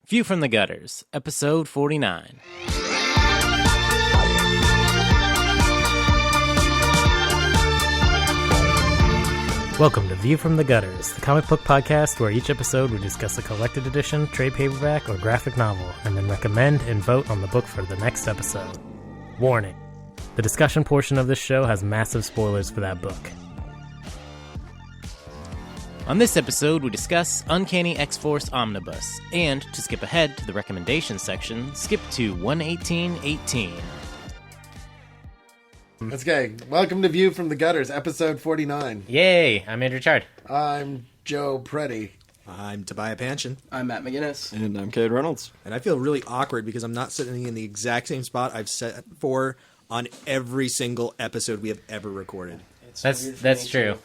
View from the Gutters, episode 49. Welcome to View from the Gutters, the comic book podcast where each episode we discuss a collected edition, trade paperback, or graphic novel, and then recommend and vote on the book for the next episode. Warning: the discussion portion of this show has massive spoilers for that book. On this episode, we discuss Uncanny X-Force Omnibus, and, to skip ahead to the recommendation section, skip to 118.18. Okay, welcome to View from the Gutters, episode 49. Yay! I'm Andrew Chard. I'm Joe Preddy. I'm Tobiah Panchin. I'm Matt McGinnis. And I'm Cade Reynolds. And I feel really awkward because I'm not sitting in the exact same spot I've sat for on every single episode we have ever recorded. That's true.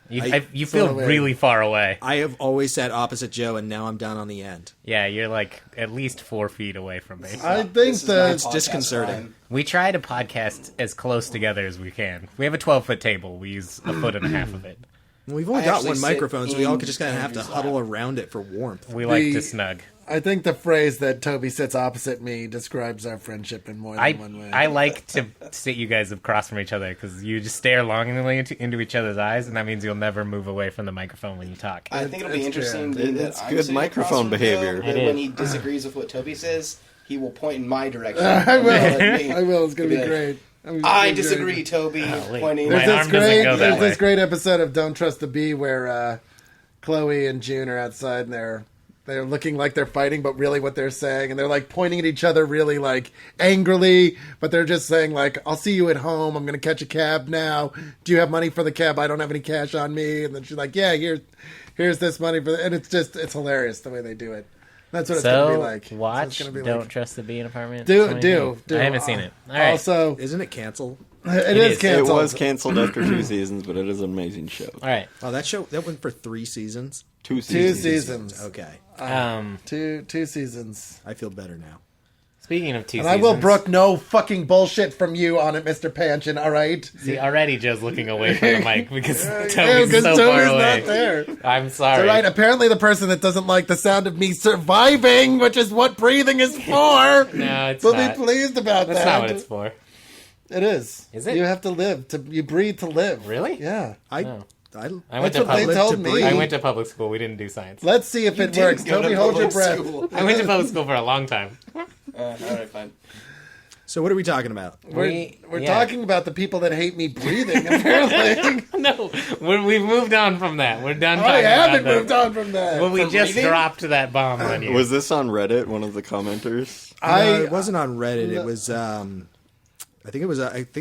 You feel really far away. I have always sat opposite Joe, and now I'm down on the end. Yeah, you're like at least 4 feet away from me. I think It's disconcerting. We try to podcast as close together as we can. We have a 12-foot table. We use a foot and a half of it. We've only got one microphone, so we all just kind of have to huddle around it for warmth. We like to snug. I think the phrase that Toby sits opposite me describes our friendship in more than one way. I like to sit you guys across from each other because you just stare longingly into each other's eyes, and that means you'll never move away from the microphone when you talk. I think it'll be interesting. It's good microphone behavior. When he disagrees with what Toby says, he will point in my direction. I will. It's going to be great. I disagree, Toby. Pointing. There's this great episode of Don't Trust the Bee where Chloe and June are outside and they're looking like they're fighting, but really what they're saying, and they're like pointing at each other really like angrily, but they're just saying like, "I'll see you at home. I'm going to catch a cab now. Do you have money for the cab? I don't have any cash on me." And then she's like, "Yeah, here's this money for," and it's hilarious the way they do it. That's what it's going to be like. Watch Don't Trust the Bee in Apartment. Do. I haven't seen it. All right. Also, Isn't it canceled? It is canceled. It was canceled after 2 seasons, but it is an amazing show. All right. Oh, that went for 3 seasons? 2 seasons. 2 seasons. Okay. Two seasons. I feel better now. Speaking of 2 and seasons... I will brook no fucking bullshit from you on it, Mr. Panchin, all right? See, already Joe's looking away from the mic because Toby's so far away. Not there. I'm sorry. All right, apparently the person that doesn't like the sound of me surviving, which is what breathing is for, no, it's will not. be pleased about That's that. not what it's for. It is. Is it? You have to live. You breathe to live. Really? Yeah. I went to public school. We didn't do science. Let's see if it works. Toby, hold your breath. I went to public school for a long time. All right, fine. So what are we talking about? We're talking about the people that hate me breathing, apparently. No, we've moved on from that. We're done talking I haven't about moved on from that. Well, we just breathing? dropped that bomb on you. Was this on Reddit, one of the commenters? No, it wasn't on Reddit. It was I think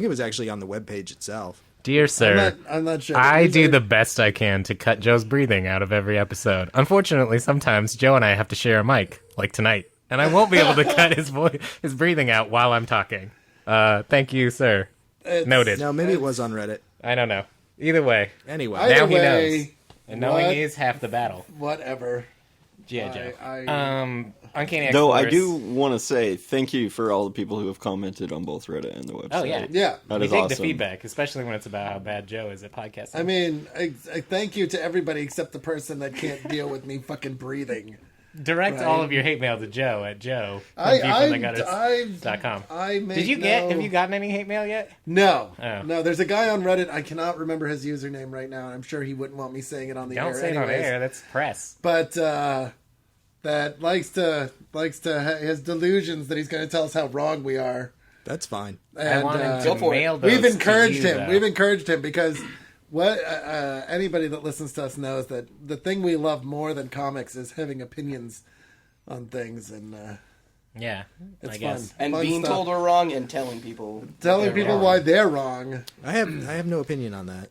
it was actually on the webpage itself. Dear sir, I'm not sure. I do the best I can to cut Joe's breathing out of every episode. Unfortunately, sometimes Joe and I have to share a mic, like tonight, and I won't be able to cut his breathing out while I'm talking. Thank you, sir. Noted. No, maybe it was on Reddit. I don't know. Either way. Anyway. Now he knows. And knowing is half the battle. Whatever. Yeah, Joe. Uncanny X-Force. Though I do want to say thank you for all the people who have commented on both Reddit and the website. Oh, yeah. Yeah. That we is take awesome. the feedback, especially when it's about how bad Joe is at podcasting. I mean, I thank you to everybody except the person that can't deal with me fucking breathing. Direct all of your hate mail to Joe at Joe. Have you gotten any hate mail yet? No. Oh. No, there's a guy on Reddit, I cannot remember his username right now, and I'm sure he wouldn't want me saying it on the air. Don't say it on air, that's press. But that likes to has delusions that he's going to tell us how wrong we are. That's fine. And, I wanted to mail those we've encouraged to you, him. though. We've encouraged him because what anybody that listens to us knows that the thing we love more than comics is having opinions on things, and yeah, it's I guess. fun. And Fun being stuff. told we're wrong and telling people Telling why they're wrong. I have no opinion on that.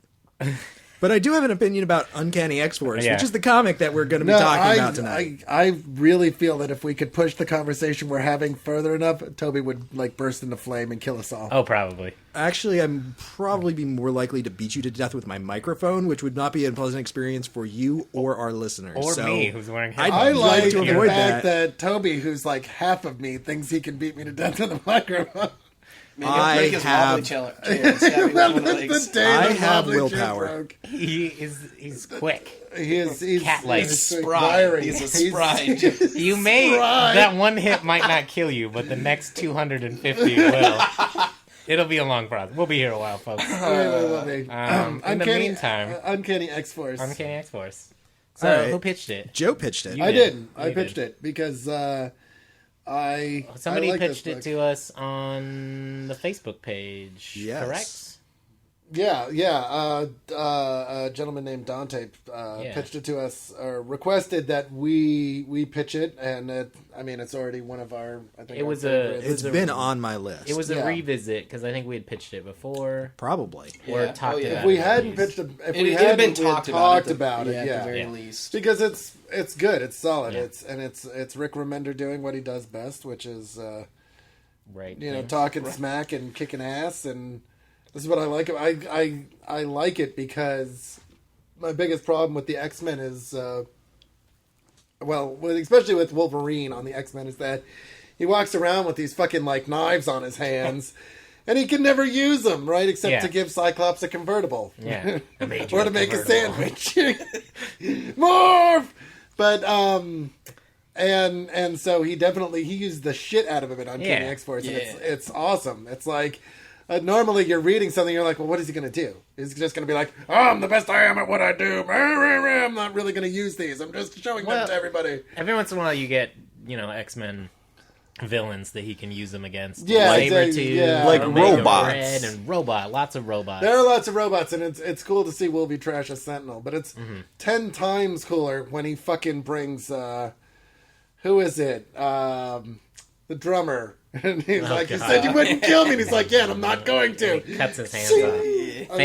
But I do have an opinion about Uncanny X-Force, Yeah. which is the comic that we're going to be talking about tonight. I really feel that if we could push the conversation we're having further enough, Toby would like burst into flame and kill us all. Oh, probably. Actually, I'm probably be more likely to beat you to death with my microphone, which would not be a pleasant experience for you or our listeners. Or so me, who's wearing I'd I headphones. like like to the avoid fact that. that Toby, who's like half of me, thinks he can beat me to death with a microphone. Man, he'll break his wobbly chair. I have willpower. He's quick. He's cat-like. He's spry. He's a spry. You may that one hit might not kill you, but the next 250 will. It'll be a long process. We'll be here a while, folks. In the meantime, Uncanny X-Force. Uncanny X-Force. So who pitched it? Joe pitched it. I didn't. I pitched it because somebody like pitched this it to us on the Facebook page. Yes. Correct? Yeah. A gentleman named Dante pitched it to us, or requested that we pitch it, and it's already one of our. I think It's been on my list. It was a revisit because I think we had pitched it before. Probably. Or talked about it. If we hadn't pitched it, we had talked about it, at the very least, because it's good, it's solid, Yeah. it's Rick Remender doing what he does best, which is right, talking smack and kicking ass, and this is what I like. I like it because my biggest problem with the X-Men is, especially with Wolverine on the X-Men, is that he walks around with these fucking knives on his hands, and he can never use them, right? Except to give Cyclops a convertible, Yeah, or to make a sandwich. Morph, but and so he used the shit out of him in Uncanny X-Force, and it's awesome. It's like. Normally, you're reading something, you're like, well, what is he going to do? He's just going to be like, oh, I'm the best I am at what I do. I'm not really going to use these. I'm just showing them to everybody. Every once in a while, you get, X-Men villains that he can use them against. Yeah, Sabretooth, like Omega robots. Red, and lots of robots. There are lots of robots, and it's cool to see Will be trash as Sentinel, but it's 10 times cooler when he fucking brings, who is it? The drummer. And he's like, you said you wouldn't kill me. And he's like, yeah, and I'm not going to. He cuts his hands off.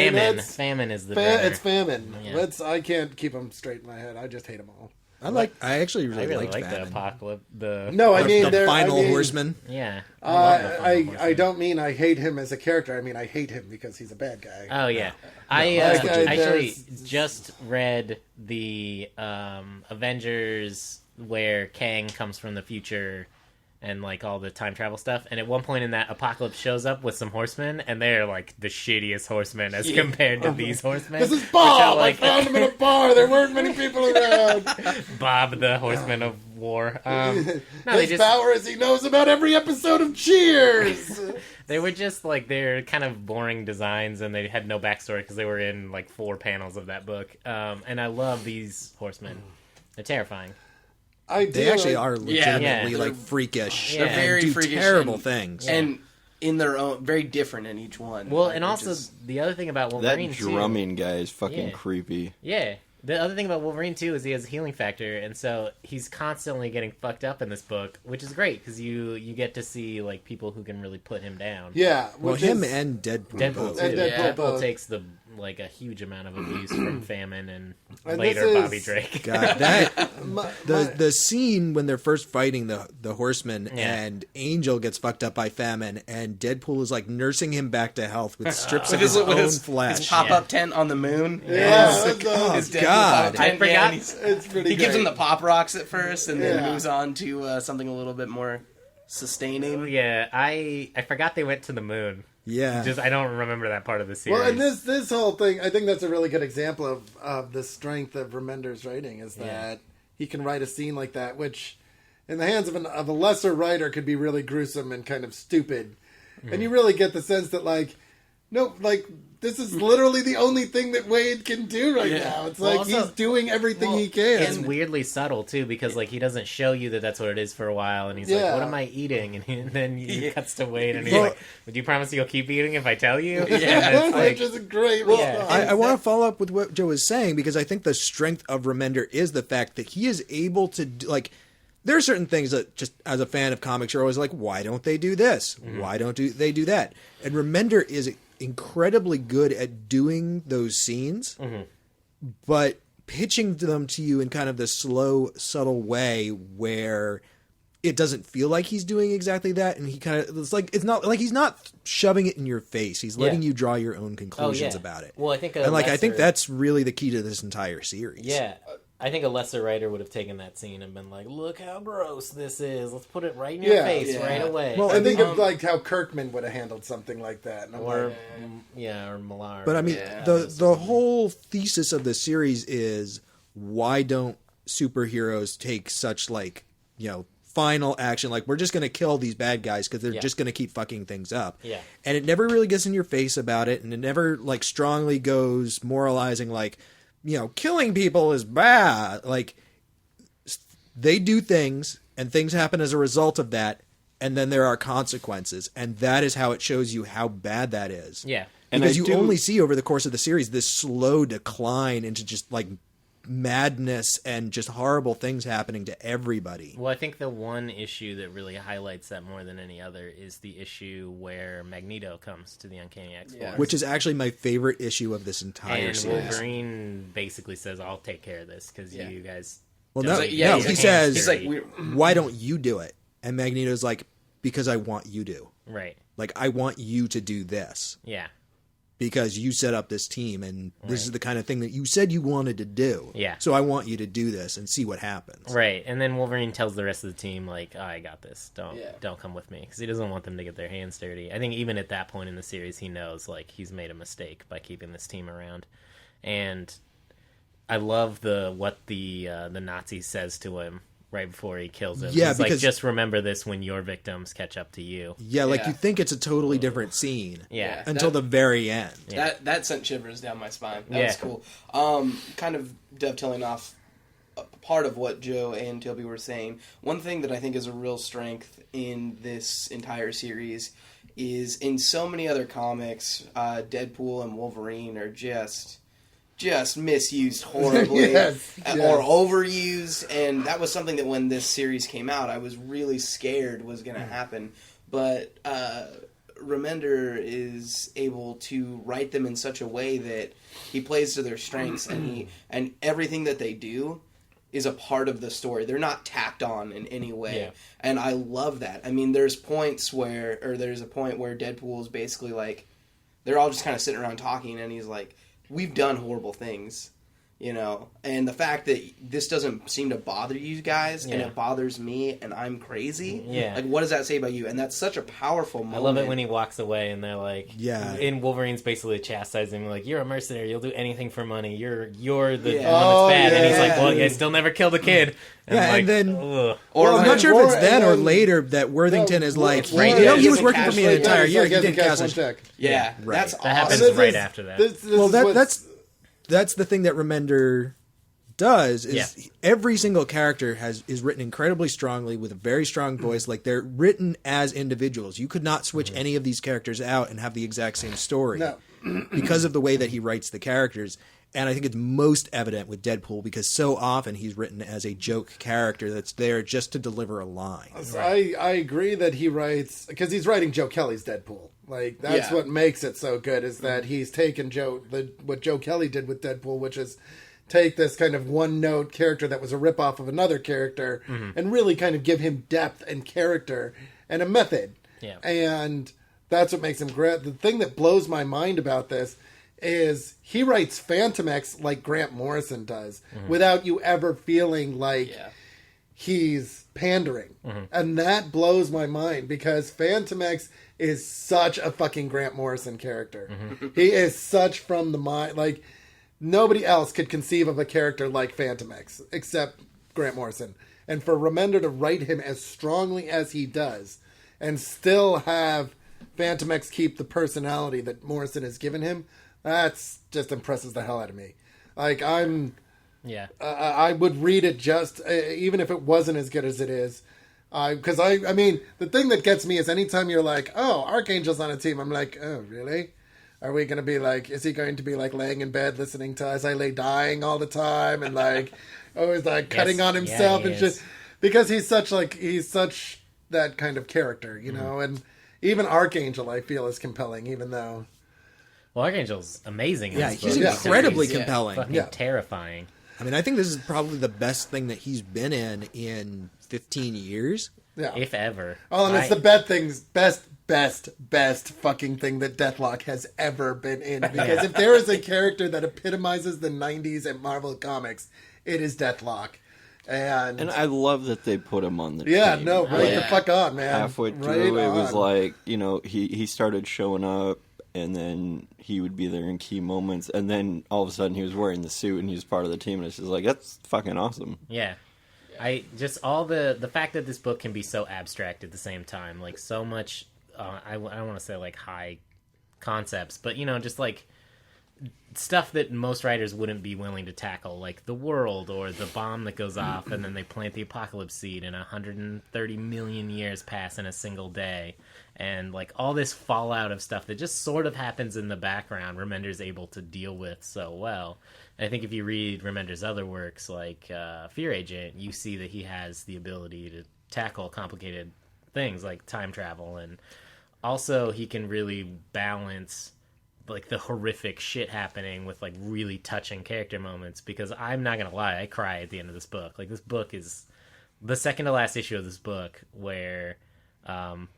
Famine is the drummer. It's Famine. Yeah. I can't keep them straight in my head. I just hate them all. I actually really liked like Famine. the apocalypse. The final horseman. Yeah. I don't mean I hate him as a character. I mean I hate him because he's a bad guy. Oh yeah. I actually just read the Avengers where Kang comes from the future and all the time travel stuff, and at one point in that, Apocalypse shows up with some horsemen, and they're the shittiest horsemen as compared to these horsemen. This is Bob! I found him in a bar, there weren't many people around. Bob, the horseman of war. His power is he knows about every episode of Cheers! They were just they're kind of boring designs, and they had no backstory because they were in 4 panels of that book. And I love these horsemen. They're terrifying. They actually are legitimately freakish. They're very do freakish terrible things, and in their own, very different in each one. Well, and also the other thing about Wolverine that drumming guy is fucking creepy. Yeah. The other thing about Wolverine, too, is he has a healing factor, and so he's constantly getting fucked up in this book, which is great, because you get to see, people who can really put him down. Yeah. Well, him and Deadpool. Deadpool, too. Deadpool takes a huge amount of abuse from Famine and later Bobby Drake. God, the scene when they're first fighting the horsemen and Angel gets fucked up by Famine and Deadpool is nursing him back to health with strips of his own flesh. His pop-up tent on the moon. Yeah. His God. I forgot. It's pretty He gives him the pop rocks at first and then moves on to something a little bit more sustaining. Yeah, I forgot they went to the moon. Yeah. I don't remember that part of the series. Well, and this whole thing, I think that's a really good example of the strength of Remender's writing, is that he can write a scene like that, which in the hands of a lesser writer could be really gruesome and kind of stupid. And you really get the sense that this is literally the only thing that Wade can do right now. It's he's doing everything he can. It's weirdly subtle, too, because, he doesn't show you that that's what it is for a while, and he's like, what am I eating? And then he cuts to Wade, and he's like, would you promise you'll keep eating if I tell you? Yeah, which is a great response. I want to follow up with what Joe was saying, because I think the strength of Remender is the fact that he is able to, there are certain things that, just as a fan of comics, you're always like, why don't they do this? Why don't they do that? And Remender is incredibly good at doing those scenes, but pitching them to you in kind of this slow, subtle way where it doesn't feel like he's doing exactly that, and he kind of it's not like he's not shoving it in your face. He's letting you draw your own conclusions about it. Well, I think I think that's really the key to this entire series. Yeah. I think a lesser writer would have taken that scene and been like, "Look how gross this is. Let's put it right in your face right away." Well, I think of like how Kirkman would have handled something like that, and or Millar. But I mean, the whole thesis of the series is why don't superheroes take such final action? Like, we're just going to kill these bad guys because they're just going to keep fucking things up. Yeah. And it never really gets in your face about it, and it never strongly goes moralizing killing people is bad. Like, they do things, and things happen as a result of that, and then there are consequences, and that is how it shows you how bad that is. Yeah. Because you only see over the course of the series this slow decline into just madness and just horrible things happening to everybody. Well, I think the one issue that really highlights that more than any other is the issue where Magneto comes to the Uncanny X-Force. Which is actually my favorite issue of this entire series. And Wolverine basically says, "I'll take care of this because you guys..." Well, don't-" he says, he's like, "Why don't you do it?" And Magneto's like, "Because I want you to. Right. Like, I want you to do this. Yeah. Because you set up this team, and this is the kind of thing that you said you wanted to do. Yeah. So I want you to do this and see what happens." Right. And then Wolverine tells the rest of the team, like, "Oh, I got this. Don't come with me." Because he doesn't want them to get their hands dirty. I think even at that point in the series, he knows, he's made a mistake by keeping this team around. And I love what the Nazi says to him right before he kills him. Yeah, he's because just remember this when your victims catch up to you. Yeah, you think it's a totally different scene. Yeah. Until the very end. Yeah. That sent shivers down my spine. That was cool. Kind of dovetailing off part of what Joe and Toby were saying. One thing that I think is a real strength in this entire series is in so many other comics, Deadpool and Wolverine are just misused horribly or overused, and that was something that when this series came out I was really scared was going to happen, but Remender is able to write them in such a way that he plays to their strengths, and everything that they do is a part of the story. They're not tacked on in any way, and I love that. I mean, there's a point where Deadpool is basically like, they're all just kind of sitting around talking, and he's like, "We've done horrible things, and the fact that this doesn't seem to bother you guys, and it bothers me, and I'm crazy. Like, what does that say about you?" And that's such a powerful moment. I love it when he walks away and they're like, and Wolverine's basically chastising him, like, "You're a mercenary. You'll do anything for money. You're the one that's bad." And he's like, "Well, I still never killed a kid." And and then, ugh. I'm not sure if it's then or later that Worthington is like, he was working for me an entire year. He didn't cash one check. Yeah, right. that's That awesome. happens right after that. That's the thing that Remender does is every single character is written incredibly strongly with a very strong voice. Like, they're written as individuals. You could not switch any of these characters out and have the exact same story because of the way that he writes the characters. And I think it's most evident with Deadpool because so often he's written as a joke character that's there just to deliver a line. I agree that he writes, because he's writing Joe Kelly's Deadpool. Like, that's what makes it so good, is that he's taken what Joe Kelly did with Deadpool, which is take this kind of one-note character that was a ripoff of another character and really kind of give him depth and character and a method. Yeah. And that's what makes him great. The thing that blows my mind about this is he writes Fantomex like Grant Morrison does, without you ever feeling like he's pandering. And that blows my mind, because Fantomex is such a fucking Grant Morrison character. He is such from the mind. Like, nobody else could conceive of a character like Fantomex except Grant Morrison. And for Remender to write him as strongly as he does and still have Fantomex keep the personality that Morrison has given him, that's just impresses the hell out of me. Like, I would read it just, even if it wasn't as good as it is. Because I mean, the thing that gets me is anytime you're like, "Oh, Archangel's on a team," I'm like, "Oh, really? Are we going to be like, is he going to be like laying in bed listening to As I Lay Dying all the time and like, always like cutting on himself and shit?" Because he's such that kind of character, know. And even Archangel, I feel, is compelling, even though. Well, Archangel's amazing. Yeah, he's incredibly compelling. Fucking terrifying. I mean, I think this is probably the best thing that he's been in 15 years. Yeah. If ever. Oh, and it's the best fucking thing that Deathlock'd has ever been in. Because if there is a character that epitomizes the 90s at Marvel Comics, it is Deathlocked. And I love that they put him on the team. Right the fuck on, man. Halfway through, it was like, he started showing up, and then he would be there in key moments, and then all of a sudden he was wearing the suit and he was part of the team, and it's just like, that's fucking awesome. Yeah. I just, all the fact that this book can be so abstract at the same time, like so much, I don't want to say like high concepts, but just like stuff that most writers wouldn't be willing to tackle, like the world or the bomb that goes off and then they plant the apocalypse seed and 130 million years pass in a single day, and like all this fallout of stuff that just sort of happens in the background, Remender's able to deal with so well. And I think if you read Remender's other works like Fear Agent, you see that he has the ability to tackle complicated things like time travel, and also he can really balance like the horrific shit happening with like really touching character moments, because I'm not gonna lie, I cry at the end of this book. Like, this book is the second to last issue of this book where the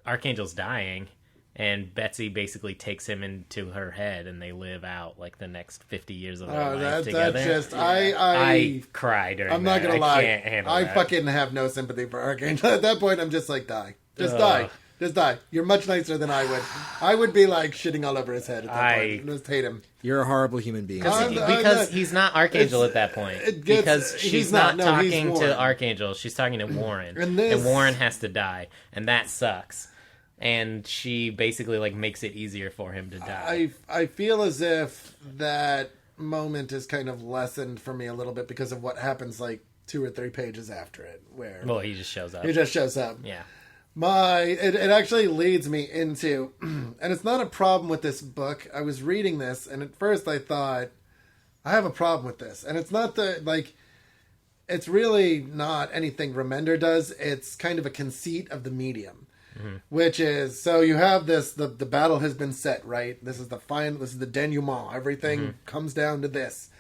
Archangel's dying and Betsy basically takes him into her head and they live out like the next 50 years of their life together. That's just, I cried during I'm not gonna lie, I can't handle that. fucking have no sympathy for Archangel. At that point, I'm just like, die. Just die. Just die. You're much nicer than I would. I would be like shitting all over his head at that point. Just hate him. You're a horrible human being. Because he's not Archangel at that point. Because she's not talking to Archangel. She's talking to Warren. And Warren has to die. And that sucks. And she basically like makes it easier for him to die. I feel as if that moment is kind of lessened for me a little bit because of what happens like 2 or 3 pages after it. Well, he just shows up. Yeah. It actually leads me into, and it's not a problem with this book. I was reading this, and at first I thought, I have a problem with this. And it's not it's really not anything Remender does. It's kind of a conceit of the medium, which is, so you have this, the battle has been set, right? This is the denouement. Everything comes down to this.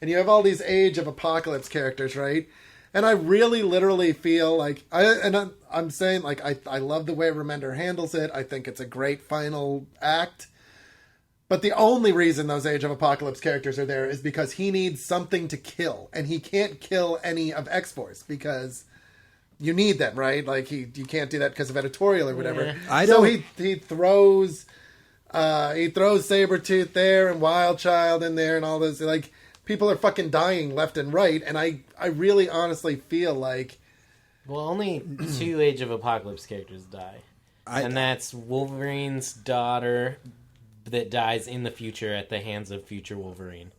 And you have all these Age of Apocalypse characters, right? And I really literally feel like, I'm saying, like, I love the way Remender handles it. I think it's a great final act. But the only reason those Age of Apocalypse characters are there is because he needs something to kill. And he can't kill any of X-Force because you need them, right? Like, you can't do that because of editorial or whatever. Yeah. So he throws Sabretooth there and Wildchild in there and all this, like... People are fucking dying left and right, and I really honestly feel like... Well, only 2 Age of Apocalypse characters die. And that's Wolverine's daughter that dies in the future at the hands of future Wolverine.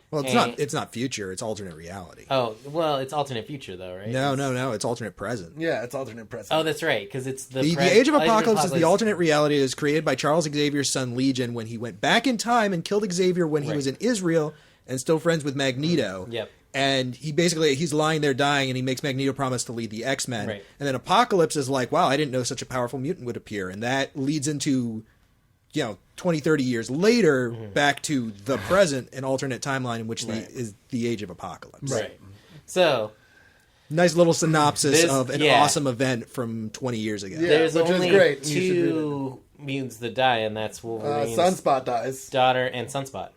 Well, it's not future, it's alternate reality. Oh, well, it's alternate future, though, right? No, it's alternate present. Yeah, it's alternate present. Oh, that's right, because it's the Age of Apocalypse is the alternate reality that is created by Charles Xavier's son Legion when he went back in time and killed Xavier when he was in Israel... and still friends with Magneto. Yep. And he's lying there dying, and he makes Magneto promise to lead the X-Men. Right. And then Apocalypse is like, wow, I didn't know such a powerful mutant would appear. And that leads into, 20, 30 years later, back to the present, an alternate timeline in which is the Age of Apocalypse. Right. So... nice little synopsis of an awesome event from 20 years ago. Yeah, there's which only is great. 2 mutants that die, and that's Wolverine's Sunspot dies. daughter and Sunspot.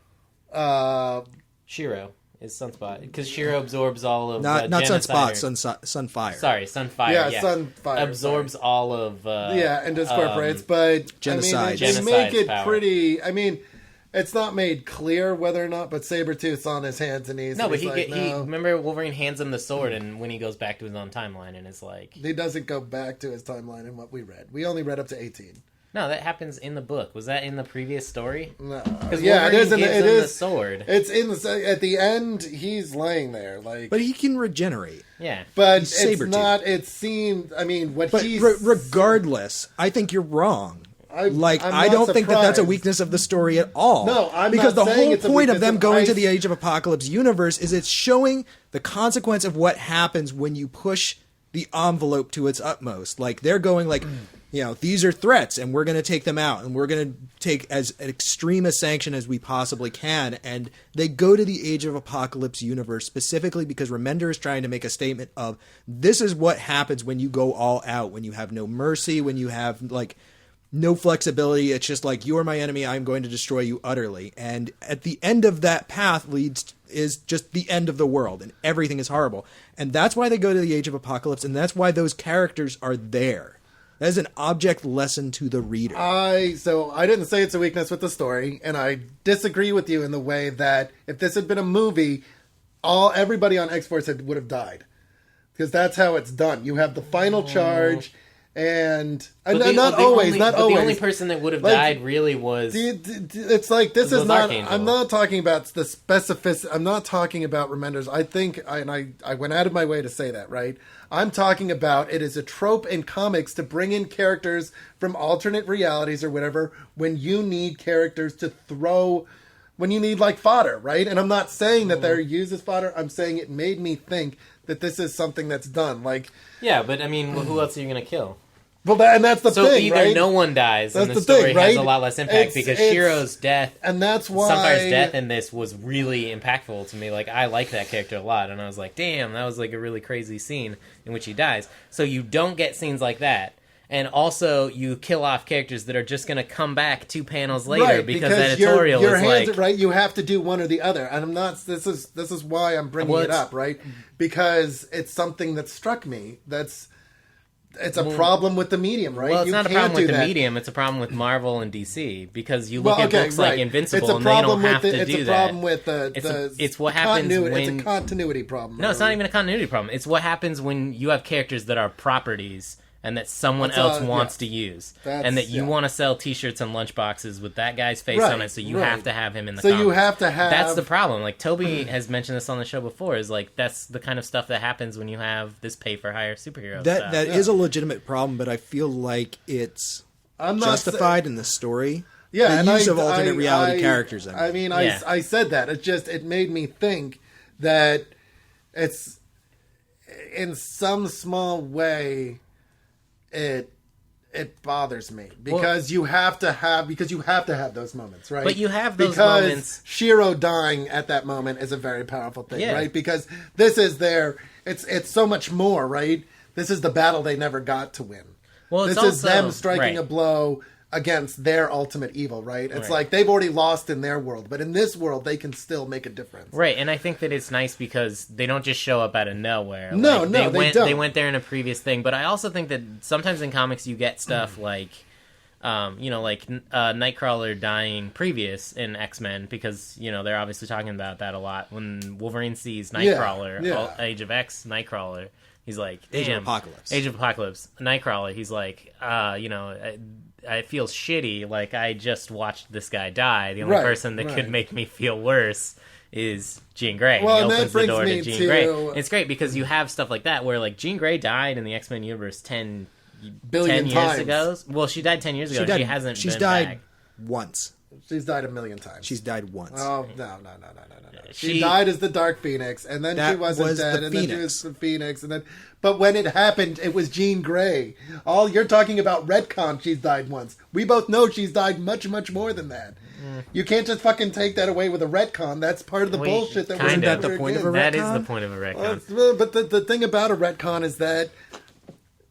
Shiro is Sunspot, because Shiro absorbs all of not Genocide. Sunspot, Sunfire. Sorry, Sunfire. Yeah, Sunfire absorbs all of. And incorporates, but Genocide. They make it pretty. I mean, it's not made clear whether or not, but Sabretooth's on his hands and knees. No, but he no. remember Wolverine hands him the sword, and when he goes back to his own timeline, and is like, he doesn't go back to his timeline in what we read. We only read up to 18. No, that happens in the book. Was that in the previous story? No. Because Wolverine gives him the sword. It's in at the end. He's laying there, like. But he can regenerate. Yeah, but it's not. It seemed. I mean, regardless, I think you're wrong. I don't think that's a weakness of the story at all. No, I'm because not the saying whole it's a point of weakness them of going to the Age of Apocalypse universe is it's showing the consequence of what happens when you push the envelope to its utmost. Like, they're going like, these are threats, and we're going to take them out, and we're going to take as extreme a sanction as we possibly can. And they go to the Age of Apocalypse universe specifically because Remender is trying to make a statement of, this is what happens when you go all out, when you have no mercy, when you have, like, no flexibility. It's just like, you are my enemy, I'm going to destroy you utterly. And at the end of that path is just the end of the world, and everything is horrible. And that's why they go to the Age of Apocalypse, and that's why those characters are there. That is an object lesson to the reader. So I didn't say it's a weakness with the story, and I disagree with you in the way that if this had been a movie, everybody on X-Force would have died. Because that's how it's done. You have the final charge, and not always. The only person that would have died really was. It's like, this is not. Archangel. I'm not talking about the specificity. I'm not talking about Remender's. I think, and I went out of my way to say that, right? I'm talking about, it is a trope in comics to bring in characters from alternate realities or whatever when you need characters to throw. When you need, like, fodder, right? And I'm not saying that they're used as fodder. I'm saying it made me think that this is something that's done. Like, yeah, but I mean, who else are you going to kill? Well, and that's the thing, So either right? no one dies, That's and the the story thing, right? has a lot less impact, because Shiro's death, and that's why Sunfire's death in this was really impactful to me. Like, I like that character a lot, and I was like, damn, that was like a really crazy scene in which he dies. So you don't get scenes like that. And also, you kill off characters that are just going to come back 2 panels later, right, because editorial your is hands, like, right. You have to do one or the other, and I'm not. This is why I'm bringing it up, right? Because it's something that struck me. It's a problem with the medium, right? Well, it's not a problem with the that. medium. It's a problem with Marvel and DC, because you look at books like Invincible, and they don't have to do that. It's a problem with the it's what happens when... It's a continuity problem. No, it's not even a continuity problem. It's what happens when you have characters that are properties and that someone else wants to use. And that you want to sell T-shirts and lunchboxes with that guy's face on it, so you have to have him in the comics. So you have to have... That's the problem. Like, Toby has mentioned this on the show before, is like, that's the kind of stuff that happens when you have this pay-for-hire superhero stuff. That is a legitimate problem, but I feel like it's justified in the story. Yeah, the use of alternate reality characters. I said that. It made me think that it's, in some small way, it bothers me because you have to have those moments, right? But you have those moments. Shiro dying at that moment is a very powerful thing, right? Because this is it's so much more, right? This is the battle they never got to win. Well, this is them striking a blow against their ultimate evil, right? It's like they've already lost in their world, but in this world they can still make a difference. Right, and I think that it's nice because they don't just show up out of nowhere. No, they don't. They went there in a previous thing, but I also think that sometimes in comics you get stuff like, Nightcrawler dying previous in X-Men, because, they're obviously talking about that a lot. When Wolverine sees Nightcrawler, Age of X Nightcrawler, he's like, damn. Age of Apocalypse. Nightcrawler, he's like, I feel shitty, like I just watched this guy die. The only person that could make me feel worse is Jean Grey. Well, he opens the door to Jean Grey. It's great because you have stuff like that where, like, Jean Grey died in the X-Men universe 10 years ago. Well, she died 10 years ago. She's died back. Once. She's died a million times. She's died once. Oh, no. She died as the Dark Phoenix, and then she wasn't dead, and then she was the Phoenix, and then... But when it happened, it was Jean Grey. All you're talking about retcon, she's died once. We both know she's died much, much more than that. You can't just fucking take that away with a retcon. That's part of the bullshit that wasn't that the point of a retcon? That is the point of a retcon. Well, but the thing about a retcon is that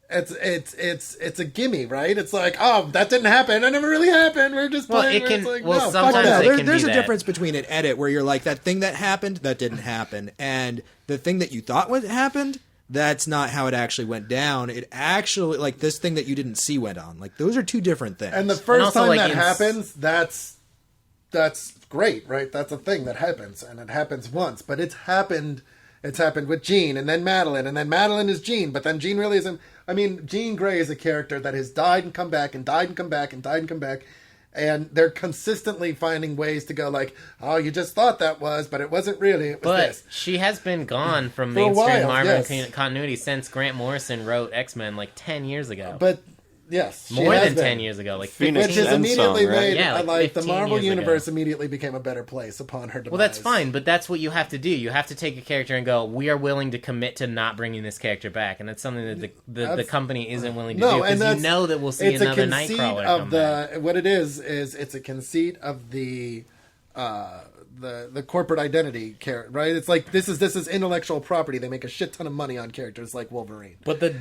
it's a gimme, right? It's like, oh, that didn't happen. That never really happened. We're just playing. There's a difference between an edit where you're like, that thing that happened, that didn't happen, and the thing that you thought happened, that's not how it actually went down. It actually, like, this thing that you didn't see went on. Like, those are two different things. And the first time that happens, that's great, right? That's a thing that happens, and it happens once. But it's happened with Jean, and then Madeline, and then Madeline is Jean, but then Jean really isn't. I mean, Jean Grey is a character that has died and come back, and died and come back, and died and come back. And they're consistently finding ways to go like, oh, you just thought that was, but it wasn't really. It was this. But she has been gone from mainstream Marvel continuity since Grant Morrison wrote X-Men like 10 years ago. But yes, more than 10 years ago, like Phoenix, which is immediately made. Yeah, like the Marvel universe immediately became a better place upon her demise. Well, that's fine, but that's what you have to do. You have to take a character and go, we are willing to commit to not bringing this character back, and that's something that the company isn't willing to do, because you know that we'll see another Nightcrawler come back. What it is it's a conceit of the the corporate identity right? It's like this is intellectual property. They make a shit ton of money on characters like Wolverine,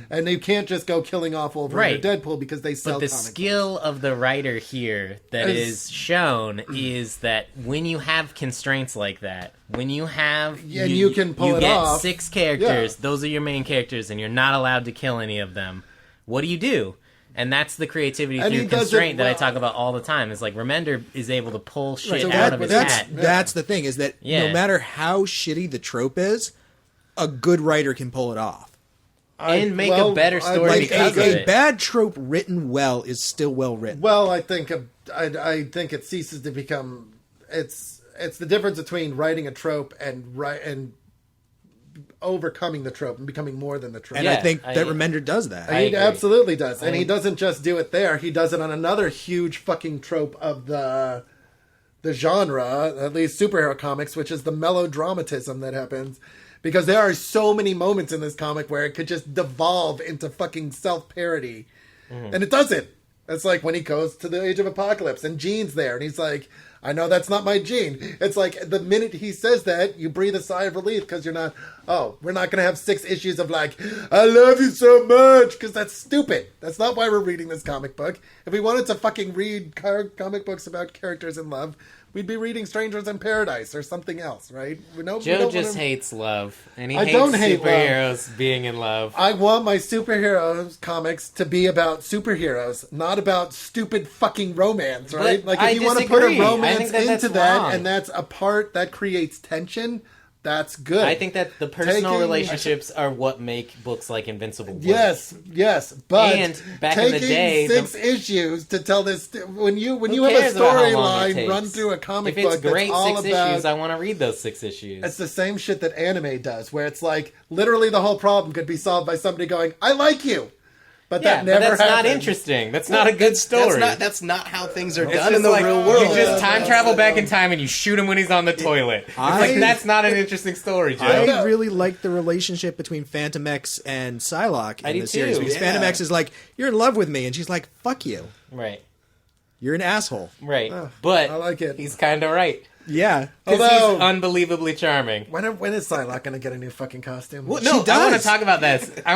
and you can't just go killing off Wolverine or Deadpool because they sell. But the skill of the writer here that is shown is that when you have constraints like that, when you have you can pull it get off. 6 characters, those are your main characters, and you're not allowed to kill any of them. What do you do? And that's the creativity through constraint that I talk about all the time. It's like Remender is able to pull shit out of his hat. That's the thing, is that no matter how shitty the trope is, a good writer can pull it off. And make a better story because of it. A bad trope written well is still well written. Well, I think it ceases to become... It's the difference between writing a trope and overcoming the trope and becoming more than the trope. And I think that Remender does that. He absolutely does. And he doesn't just do it there. He does it on another huge fucking trope of the genre, at least superhero comics, which is the melodramatism that happens. Because there are so many moments in this comic where it could just devolve into fucking self-parody. Mm-hmm. And it doesn't. It's like when he goes to the Age of Apocalypse and Jean's there and he's like, I know that's not my Jean. It's like the minute he says that, you breathe a sigh of relief because you're not, we're not going to have 6 issues of like, I love you so much, because that's stupid. That's not why we're reading this comic book. If we wanted to fucking read comic books about characters in love, we'd be reading Strangers in Paradise or something else, right? Joe just hates love, and he hates superheroes being in love. I want my superheroes comics to be about superheroes, not about stupid fucking romance, right? But like if you want to put a romance into that, wrong. and that's a part that creates tension, that's good. I think that the personal relationships are what make books like Invincible work. Yes, but and back in the day, 6 issues to tell this, when you have a storyline run through a comic book, if it's great that's all 6 about, issues, I want to read those 6 issues. It's the same shit that anime does, where it's like literally the whole problem could be solved by somebody going, "I like you." But that never that's happened. not interesting. That's not a good story. That's not how things are done in the real world. You just time travel back in time and you shoot him when he's on the toilet. That's not an interesting story, Joe. I really like the relationship between Fantomex and Psylocke in the series. Because Fantomex is like, you're in love with me. And she's like, fuck you. Right. You're an asshole. Right. But I like it. He's kind of right. Yeah. Because he's unbelievably charming. When is Psylocke going to get a new fucking costume? Well, no, I want to talk about this. I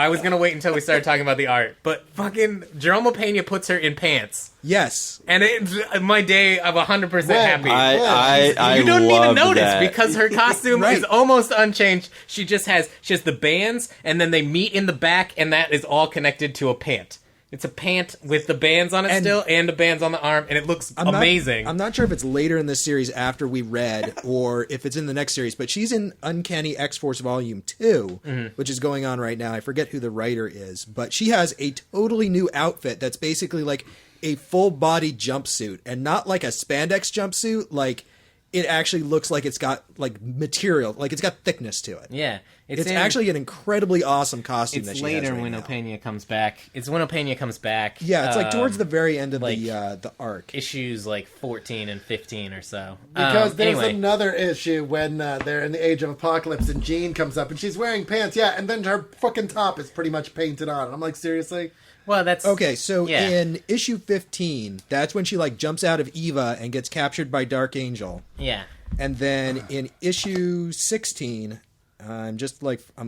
was going to wait until we started talking about the art. But fucking Jerome Opena puts her in pants. Yes. And it's my day of 100% happy. I you don't even notice that. because her costume is almost unchanged. She has the bands, and then they meet in the back, and that is all connected to a pant. It's a pant with the bands on it still, and the bands on the arm, and it looks amazing. I'm not sure if it's later in the series after we read, or if it's in the next series, but she's in Uncanny X-Force Volume 2, which is going on right now. I forget who the writer is, but she has a totally new outfit that's basically like a full-body jumpsuit, and not like a spandex jumpsuit, like it actually looks like it's got like material, like it's got thickness to it. Yeah. It's actually an incredibly awesome costume that she has later right when now. Opena comes back. It's when Opena comes back. Yeah, it's like towards the very end of the arc. Issues like 14 and 15 or so. Because there's another issue when they're in the Age of Apocalypse and Jean comes up and she's wearing pants, and then her fucking top is pretty much painted on. And I'm like, seriously? Well, that's... Okay, so in issue 15, that's when she like jumps out of Eva and gets captured by Dark Angel. Yeah. And then in issue 16... I'm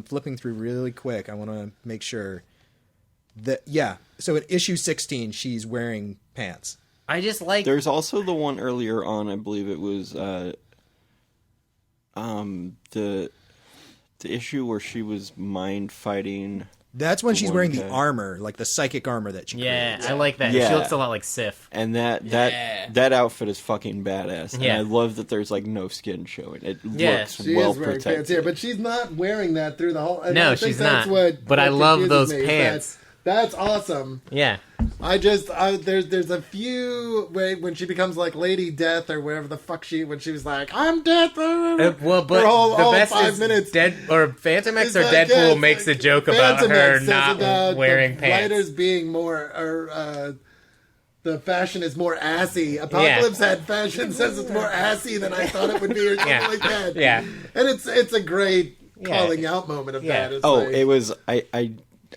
flipping through really quick. I want to make sure that, so in issue 16, she's wearing pants. I just like... There's also the one earlier on, I believe it was, the issue where she was mind fighting... That's when she's wearing the armor, like the psychic armor that she creates. I like that. Yeah. She looks a lot like Sif. And that outfit is fucking badass. And I love that there's like no skin showing. It looks she well is wearing protected. Pants here, but she's not wearing that through the whole... No, she's not. But I love those pants. That's awesome. Yeah. There's a few when she becomes like Lady Death or whatever the fuck when she was like, I'm Death. But the best 5 minutes Fantomex or Deadpool makes a joke about her not wearing pants. Writers being more the fashion is more assy. Apocalypse had fashion says it's more assy than I thought it would be or something like that. Yeah. And it's a great calling out moment of that. It's it was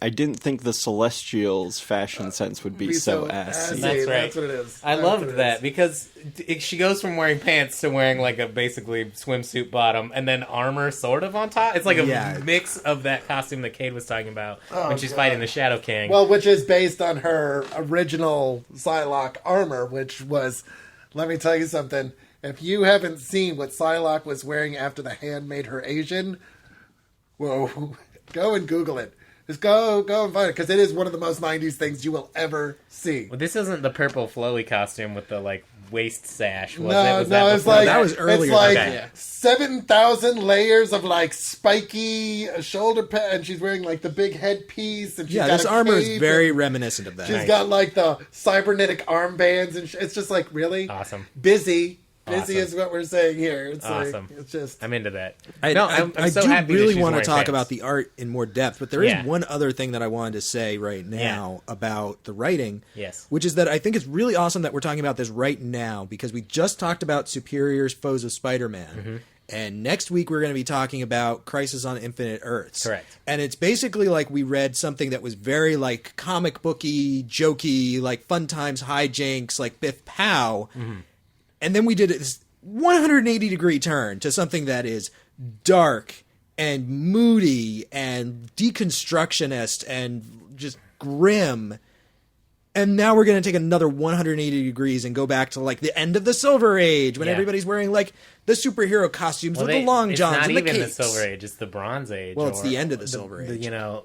I didn't think the Celestials' fashion sense would be so assy. That's right. That's what it is. I loved that because she goes from wearing pants to wearing like a basically swimsuit bottom and then armor sort of on top. It's like a mix of that costume that Cade was talking about when she's fighting the Shadow King. Well, which is based on her original Psylocke armor, which was, let me tell you something. If you haven't seen what Psylocke was wearing after the hand made her Asian, whoa, go and Google it. Just go and find it, because it is one of the most 90s things you will ever see. Well, this isn't the purple flowy costume with the like waist sash, was no, it? Was no, it's like that was earlier. It's like 7,000 layers of like spiky shoulder pad, and she's wearing like the big headpiece. And she's got this a armor cape, is very reminiscent of that. She's got like the cybernetic armbands, and it's just like really awesome. Busy Awesome. is what we're saying here. It's awesome. Like, it's just I'm into that. I so do happy really that she's want to wearing talk pants. about the art in more depth, but there is one other thing that I wanted to say right now about the writing. Yes. Which is that I think it's really awesome that we're talking about this right now, because we just talked about Superior's Foes of Spider-Man. Mm-hmm. And next week we're going to be talking about Crisis on Infinite Earths. Correct. And it's basically like we read something that was very like comic booky, jokey, like fun times, hijinks, like Biff Pow. Mm-hmm. And then we did this 180-degree turn to something that is dark and moody and deconstructionist and just grim. And now we're going to take another 180 degrees and go back to like the end of the Silver Age when everybody's wearing like the superhero costumes with the long johns and the capes. It's not even the Silver Age, it's the Bronze Age. Well, it's the end of the Silver Age. You know,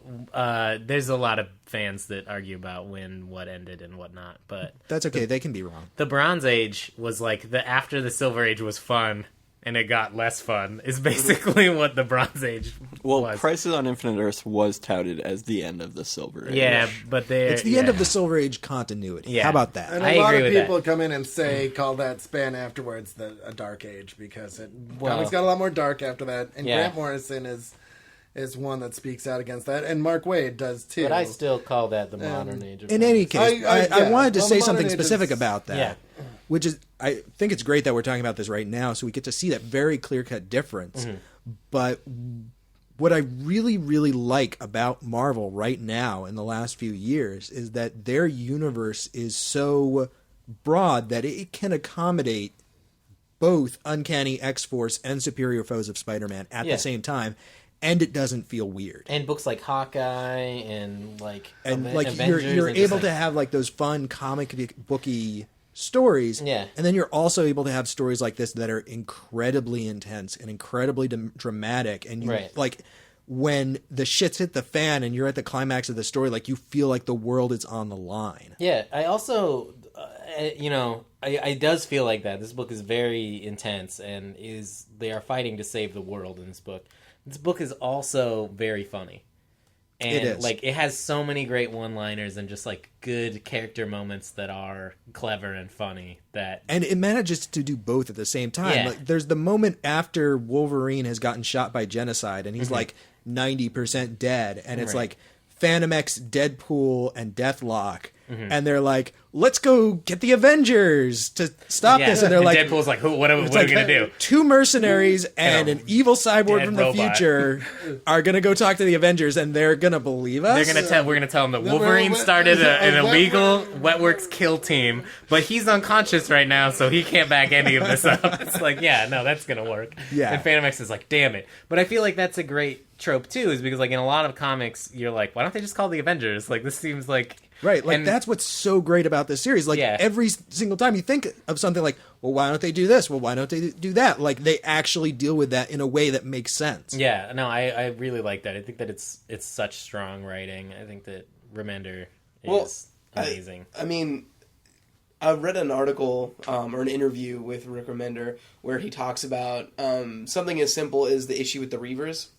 there's a lot of fans that argue about what ended and what not, but that's okay. They can be wrong. The Bronze Age was like after the Silver Age was fun and it got less fun is basically what the Bronze Age was. Crisis on Infinite Earths was touted as the end of the Silver Age. Yeah, but it's the end of the Silver Age continuity. Yeah. How about that? And I a lot agree of with people that. come in and call that span afterwards a Dark Age, because comics got a lot more dark after that. And Grant Morrison is one that speaks out against that, and Mark Waid does too. But I still call that the modern age. In any case, I wanted to say something specific about that. Yeah. Which is, I think it's great that we're talking about this right now, so we get to see that very clear-cut difference. Mm-hmm. But what I really, really like about Marvel right now in the last few years is that their universe is so broad that it can accommodate both Uncanny X-Force and Superior Foes of Spider-Man at the same time, and it doesn't feel weird. And books like Hawkeye and Avengers, you're able to have like those fun comic booky stories, and then you're also able to have stories like this that are incredibly intense and incredibly dramatic, and you like when the shit's hit the fan and you're at the climax of the story, like you feel like the world is on the line. Yeah, I also, it does feel like that. This book is very intense, and they are fighting to save the world in this book. This book is also very funny. And it is. Like, it has so many great one-liners and just like good character moments that are clever and funny. And it manages to do both at the same time. Yeah. Like, there's the moment after Wolverine has gotten shot by genocide and he's like 90% dead, and it's like Fantomex, Deadpool, and Deathlocked, and they're like, let's go get the Avengers to stop this. And they're like, Deadpool's like, what are we going to do? Two mercenaries and an evil cyborg from the robot. future are going to go talk to the Avengers, and they're going to believe us. We're going to tell them that Wolverine started an illegal wetworks kill team, but he's unconscious right now, so he can't back any of this up. It's like, that's going to work. Yeah. And Fantomex is like, damn it. But I feel like that's a great trope too, is because like in a lot of comics, you're like, why don't they just call the Avengers? Like, this seems like... Right, like that's what's so great about this series. Like every single time you think of something like, well, why don't they do this? Well, why don't they do that? Like they actually deal with that in a way that makes sense. Yeah, no, I really like that. I think that it's such strong writing. I think that Remender is amazing. I mean, I read an article or an interview with Rick Remender where he talks about something as simple as the issue with the Reavers.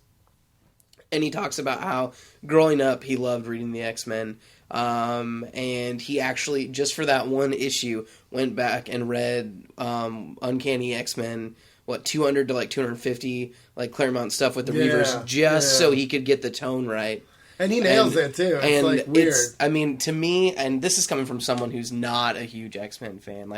And he talks about how growing up he loved reading the X-Men. And he actually, just for that one issue, went back and read Uncanny X-Men, 200 to 250, Claremont stuff with the Reavers, so he could get the tone right. And he nails it, too. It's weird. To me, and this is coming from someone who's not a huge X-Men fan.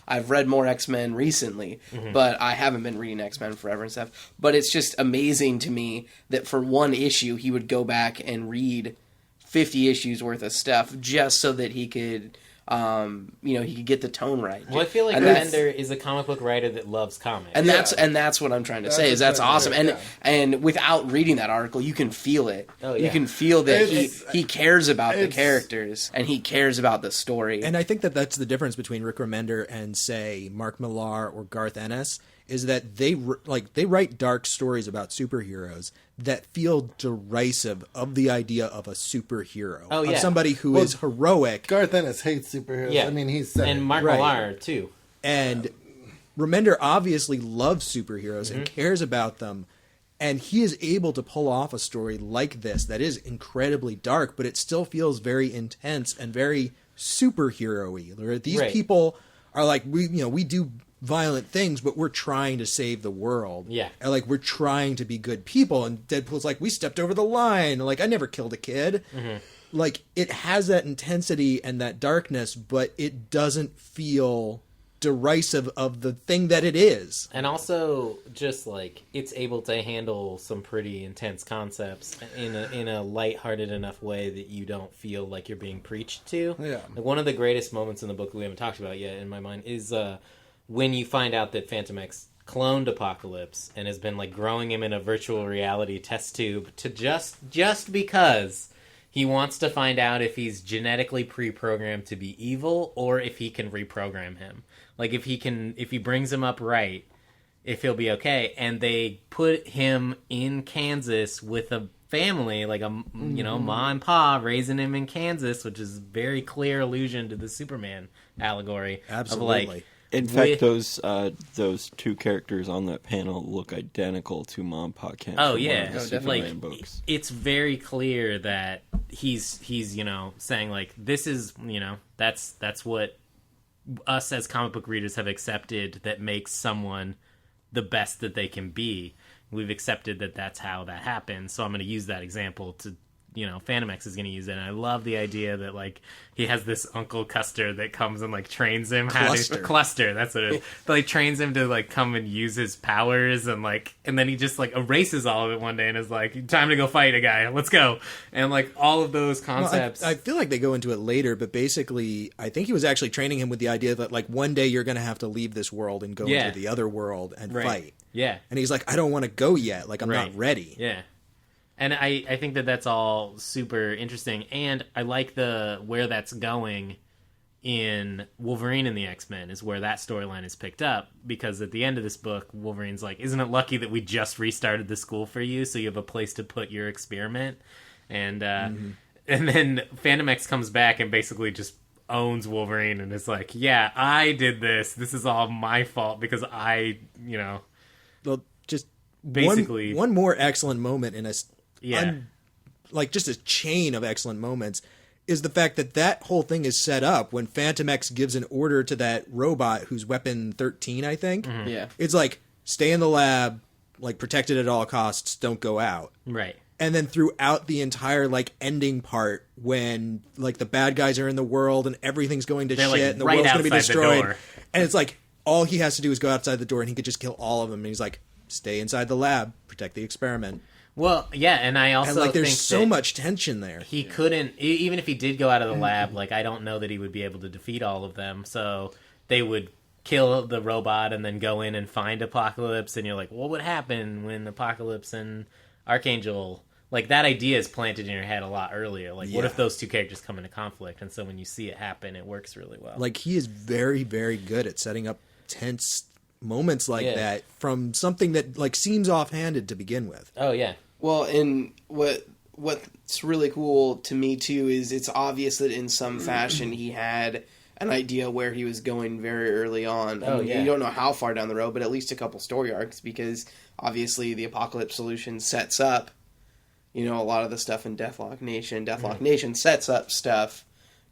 I've read more X-Men recently, but I haven't been reading X-Men forever and stuff. But it's just amazing to me that for one issue, he would go back and read 50 issues worth of stuff just so that he could, he could get the tone right. Well, I feel like Remender is a comic book writer that loves comics. And that's what I'm trying to say, is that's awesome. And without reading that article, you can feel it. Oh, yeah. You can feel that he cares about the characters, and he cares about the story. And I think that that's the difference between Rick Remender and, say, Mark Millar or Garth Ennis, is that they write dark stories about superheroes that feel derisive of the idea of a superhero. Oh, yeah. Of somebody who is heroic. Garth Ennis hates superheroes. Yeah. I mean, he's said and Mark Millar, too. And Remender obviously loves superheroes and cares about them. And he is able to pull off a story like this that is incredibly dark, but it still feels very intense and very superhero-y. These people are like, we do violent things, but we're trying to save the world. Yeah. And we're trying to be good people. And Deadpool's like, we stepped over the line. I never killed a kid. Mm-hmm. It has that intensity and that darkness, but it doesn't feel derisive of the thing that it is. And also, just it's able to handle some pretty intense concepts in a lighthearted enough way that you don't feel like you're being preached to. Yeah. One of the greatest moments in the book we haven't talked about yet, in my mind, is when you find out that Fantomex cloned Apocalypse and has been growing him in a virtual reality test tube to just because he wants to find out if he's genetically pre-programmed to be evil or if he can reprogram him. If he brings him up right, if he'll be okay. And they put him in Kansas with a family, Ma and Pa raising him in Kansas, which is very clear allusion to the Superman allegory. Absolutely. In fact, those two characters on that panel look identical to Mom Pa Kent. Oh yeah, Superman books. It's very clear that he's saying this is that's what us as comic book readers have accepted that makes someone the best that they can be. We've accepted that that's how that happens. So I'm going to use that example to. Fantomex is going to use it. And I love the idea that, he has this Uncle Custer that comes and, trains him Cluster, that's what it is. But, trains him to, come and use his powers and, and then he just, erases all of it one day and is like, time to go fight a guy. Let's go. And, all of those concepts. Well, I feel like they go into it later, but basically, I think he was actually training him with the idea that, one day you're going to have to leave this world and go into the other world and fight. Yeah. And he's like, I don't want to go yet. I'm not ready. Yeah. And I think that that's all super interesting, and I like where that's going in Wolverine and the X-Men is where that storyline is picked up, because at the end of this book, Wolverine's like, isn't it lucky that we just restarted the school for you so you have a place to put your experiment? And and then Fantomex comes back and basically just owns Wolverine and is like, yeah, I did this. This is all my fault because I, Well, just basically one more excellent moment in a just a chain of excellent moments is the fact that whole thing is set up when Fantomex gives an order to that robot who's weapon 13, I think. Mm-hmm. Yeah. It's stay in the lab, protected at all costs, don't go out. Right. And then throughout the entire ending part when the bad guys are in the world and everything's going to shit and the world's going to be destroyed. And it's all he has to do is go outside the door and he could just kill all of them. And he's like, stay inside the lab, protect the experiment. Well, yeah, and I also think there's so much tension there. He couldn't, even if he did go out of the lab, I don't know that he would be able to defeat all of them. So they would kill the robot and then go in and find Apocalypse, and you're like, what would happen when Apocalypse and Archangel, that idea is planted in your head a lot earlier. What if those two characters come into conflict? And so when you see it happen, it works really well. He is very, very good at setting up tense moments that from something that seems offhanded to begin with. Oh, yeah. Well, and what's really cool to me, too, is it's obvious that in some fashion he had an idea where he was going very early on. You don't know how far down the road, but at least a couple story arcs, because obviously the Apocalypse solution sets up, a lot of the stuff in Deathlock'd Nation. Deathlock'd Nation sets up stuff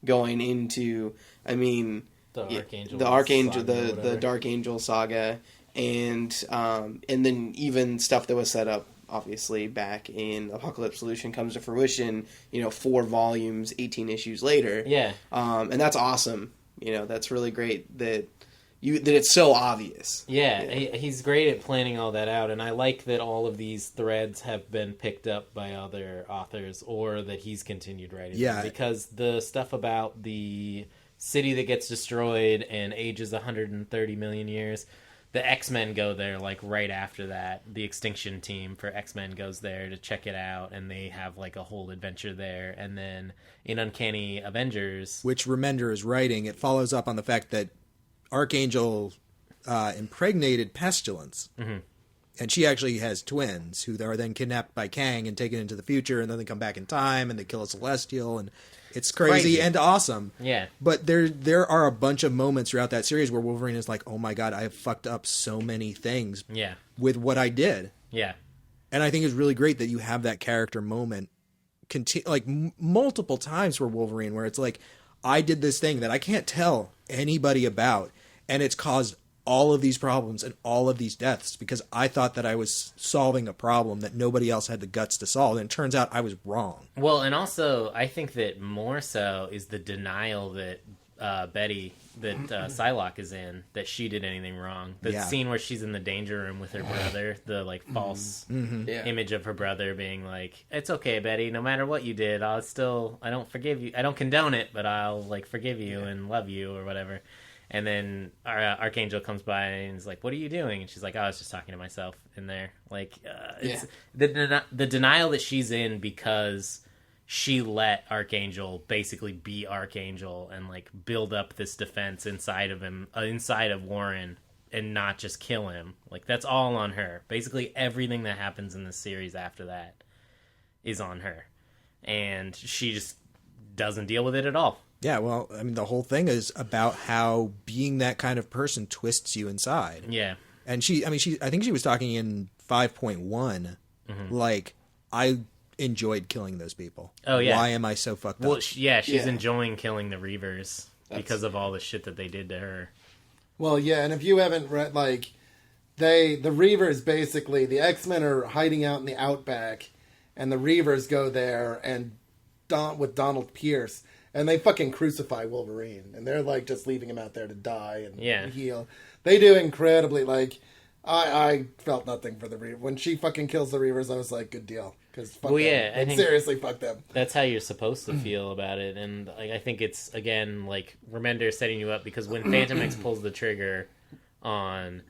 going into, the Dark Angel saga, and then even stuff that was set up obviously back in Apocalypse Solution comes to fruition, 4 volumes, 18 issues later. Yeah. And that's awesome. That's really great that, that it's so obvious. Yeah, he's great at planning all that out, and I like that all of these threads have been picked up by other authors, or that he's continued writing them, because the stuff about the city that gets destroyed and ages 130 million years, the X-Men go there like right after that. The Extinction team for X-Men goes there to check it out, and they have like a whole adventure there. And then in Uncanny Avengers, which Remender is writing, it follows up on the fact that Archangel impregnated Pestilence. Mm-hmm. And she actually has twins who are then kidnapped by Kang and taken into the future, and then they come back in time and they kill a Celestial, and it's crazy and awesome. Yeah. But there are a bunch of moments throughout that series where Wolverine is like, oh my god, I have fucked up so many things with what I did. Yeah. And I think it's really great that you have that character moment multiple times for Wolverine where it's like, I did this thing that I can't tell anybody about, and it's caused all of these problems and all of these deaths because I thought that I was solving a problem that nobody else had the guts to solve, and it turns out I was wrong. Well, and also, I think that more so is the denial that Psylocke is in, that she did anything wrong. The scene where she's in the danger room with her brother, the like false image of her brother being like, it's okay, Betty, no matter what you did, I don't forgive you. I don't condone it, but I'll like forgive you and love you or whatever. And then Archangel comes by and is like, what are you doing? And she's like, I was just talking to myself in there. Like, it's the denial that she's in because she let Archangel basically be Archangel and like build up this defense inside of him, inside of Warren, and not just kill him. Like, that's all on her. Basically everything that happens in this series after that is on her. And she just doesn't deal with it at all. Yeah, well, I mean, the whole thing is about how being that kind of person twists you inside. Yeah. And I think she was talking in 5.1, like, I enjoyed killing those people. Oh, yeah. Why am I so fucked up? Well, she's enjoying killing the Reavers because of all the shit that they did to her. Well, yeah, and if you haven't read, like, the Reavers basically, the X-Men are hiding out in the Outback, and the Reavers go there and with Donald Pierce, and they fucking crucify Wolverine, and they're like just leaving him out there to die and heal. They do incredibly, like, I felt nothing for the Reavers. When she fucking kills the Reavers, I was like, good deal. Because fuck them. I think seriously, fuck them. That's how you're supposed to feel about it, and like, I think it's, again, like, Remender setting you up, because when Fantomex pulls the trigger on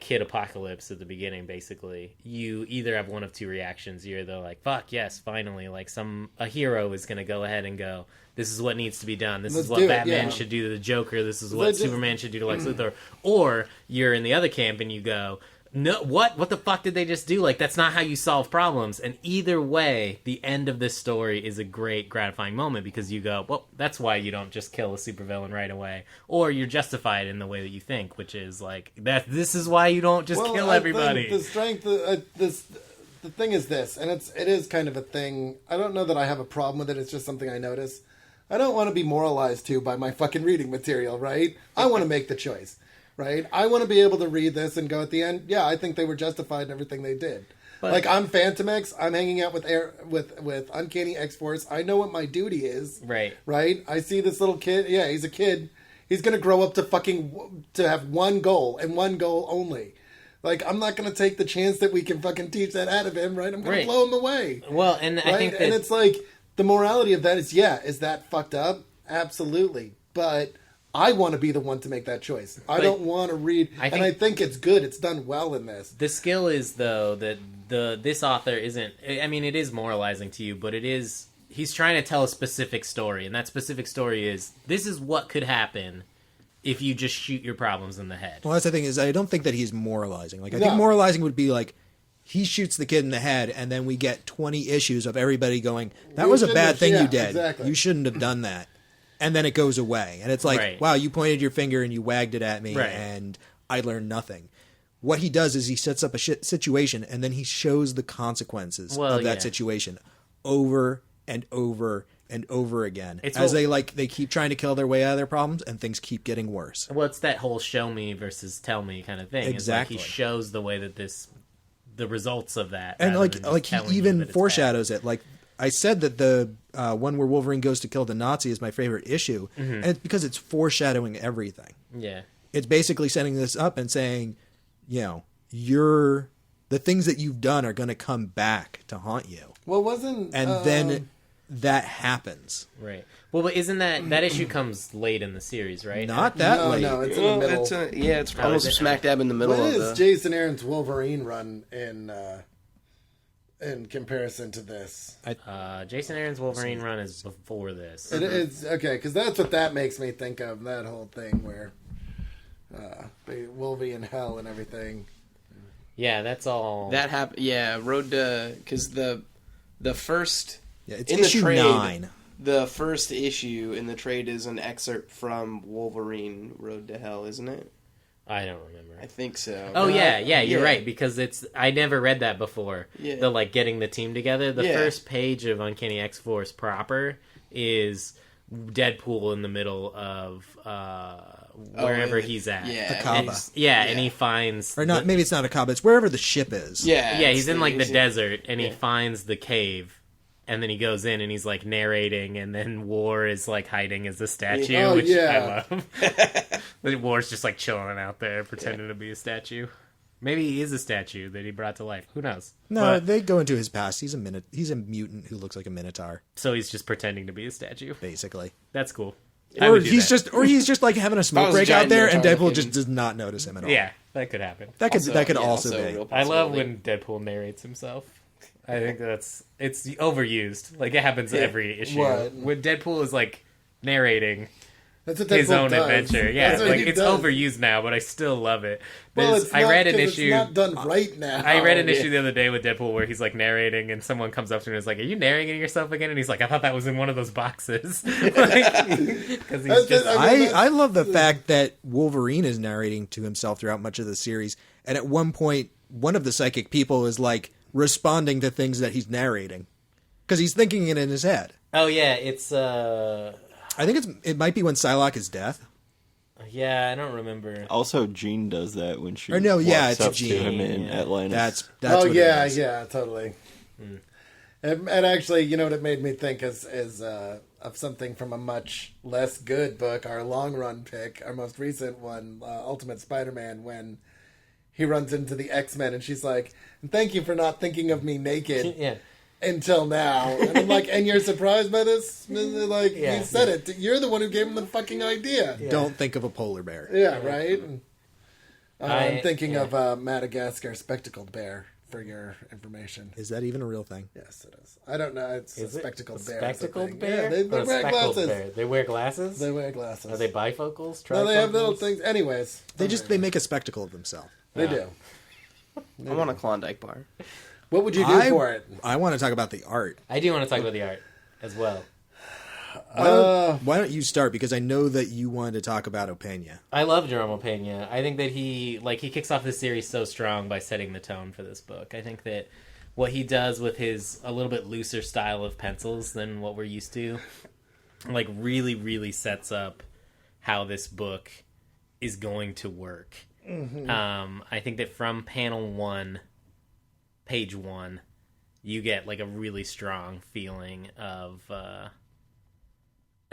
Kid Apocalypse at the beginning, basically, you either have one of two reactions. You're either like, fuck, yes, finally, like, a hero is going to go ahead and go, this is what needs to be done. This is what Batman should do to the Joker. This is what Superman should do to Lex Luthor. Or you're in the other camp and you go, no, what the fuck did they just do? Like, that's not how you solve problems. And either way, the end of this story is a great, gratifying moment, because you go, well, that's why you don't just kill a supervillain right away. Or you're justified in the way that you think, which is like, this is why you don't just kill everybody. The strength, the thing is this, and it is kind of a thing. I don't know that I have a problem with it. It's just something I notice. I don't want to be moralized to by my fucking reading material, right? I want to make the choice. Right? I want to be able to read this and go at the end, yeah, I think they were justified in everything they did. But, like, I'm Fantomex, I'm hanging out with Uncanny X-Force, I know what my duty is. Right. Right? I see this little kid, yeah, he's a kid, he's going to grow up to have one goal, and one goal only. Like, I'm not going to take the chance that we can fucking teach that out of him, right? I'm going to blow him away. Well, and I think that... And it's like, the morality of that is, is that fucked up? Absolutely. But... I want to be the one to make that choice. I don't want to read, and I think it's good. It's done well in this. The skill is, though, that this author isn't... I mean, it is moralizing to you, but it is... He's trying to tell a specific story, and that specific story is, this is what could happen if you just shoot your problems in the head. Well, that's the thing, is I don't think that he's moralizing. Like, I think moralizing would be like, he shoots the kid in the head, and then we get 20 issues of everybody going, that was a bad thing you did. Exactly. You shouldn't have done that. And then it goes away. And it's like, wow, you pointed your finger and you wagged it at me, and I learned nothing. What he does is he sets up a situation, and then he shows the consequences of that situation over and over and over again. They keep trying to kill their way out of their problems, and things keep getting worse. Well, it's that whole show me versus tell me kind of thing. Exactly. It's like he shows the way that the results of that. And like he even foreshadows it. Like, I said that the one where Wolverine goes to kill the Nazi is my favorite issue, and it's because it's foreshadowing everything. Yeah. It's basically setting this up and saying, the things that you've done are going to come back to haunt you. Well, wasn't... And then that happens. Right. Well, but isn't that issue comes late in the series, right? Not that late. No, it's in the middle. It's almost smack dab in the middle What of is Jason Aaron's Wolverine run in comparison to this? Jason Aaron's Wolverine run is before this. It's okay, because that's what that makes me think of, that whole thing where Wolvie in hell and everything. Yeah, that's all. That happened. Yeah, Road to... Because the first... Yeah, it's in issue the trade, 9. The first issue in the trade is an excerpt from Wolverine Road to Hell, isn't it? I don't remember. I think so. Oh, yeah, you're right, because I never read that before. Yeah. The, getting the team together. The first page of Uncanny X-Force proper is Deadpool in the middle of wherever he's at. Yeah. Akaba. And he finds... Or not, maybe it's not Akaba, it's wherever the ship is. Yeah, he's in, the desert, and he finds the cave. And then he goes in and he's narrating, and then War is hiding as a statue, which I love. War's just chilling out there, pretending to be a statue. Maybe he is a statue that he brought to life. Who knows? No, they go into his past. He's a mutant who looks like a minotaur. So he's just pretending to be a statue, basically. That's cool. Or he's just having a smoke break out there, and Deadpool just does not notice him at all. Yeah, that could happen. That could also be. I love when Deadpool narrates himself. I think it's overused. It happens every issue. What? When Deadpool is narrating That's what Deadpool his own does. adventure. Yeah, it's does. overused now, but I still love it. I read an issue. It's not done right now. I read an issue the other day with Deadpool where he's narrating, and someone comes up to him and is like, "Are you narrating yourself again?" And he's like, "I thought that was in one of those boxes." Because he's just. I love the fact that Wolverine is narrating to himself throughout much of the series, and at one point, one of the psychic people is responding to things that he's narrating because he's thinking it in his head. Oh yeah, it's. I think it might be when Psylocke is death. Yeah, I don't remember. Also, Jean does that when she it's up Jean. to him in Atlantis. That's what it is. Yeah, totally. And actually, you know what it made me think is of something from a much less good book, our long run pick, our most recent one, Ultimate Spider-Man, when he runs into the X-Men and she's like, "Thank you for not thinking of me naked until now." And I'm like, "And you're surprised by this?" You said it. You're the one who gave him the fucking idea. Yeah. Don't think of a polar bear. Yeah, right? I'm thinking of Madagascar spectacled bear, for your information. Is that even a real thing? Yes, it is. I don't know. It's a spectacled bear. Spectacled bear? Yeah, they wear glasses. Bear? They wear glasses? They wear glasses. Are they bifocals? No, they have little things. Anyways. They make a spectacle of themselves. They do. I want a Klondike bar. What would you do for it? I want to talk about the art. I do want to talk about the art as well. Why don't you start? Because I know that you wanted to talk about Opena. I love Jerome Opena. I think that he kicks off this series so strong by setting the tone for this book. I think that what he does with his a little bit looser style of pencils than what we're used to, really, really sets up how this book is going to work. Mm-hmm. I think that from panel 1, page 1, you get a really strong feeling of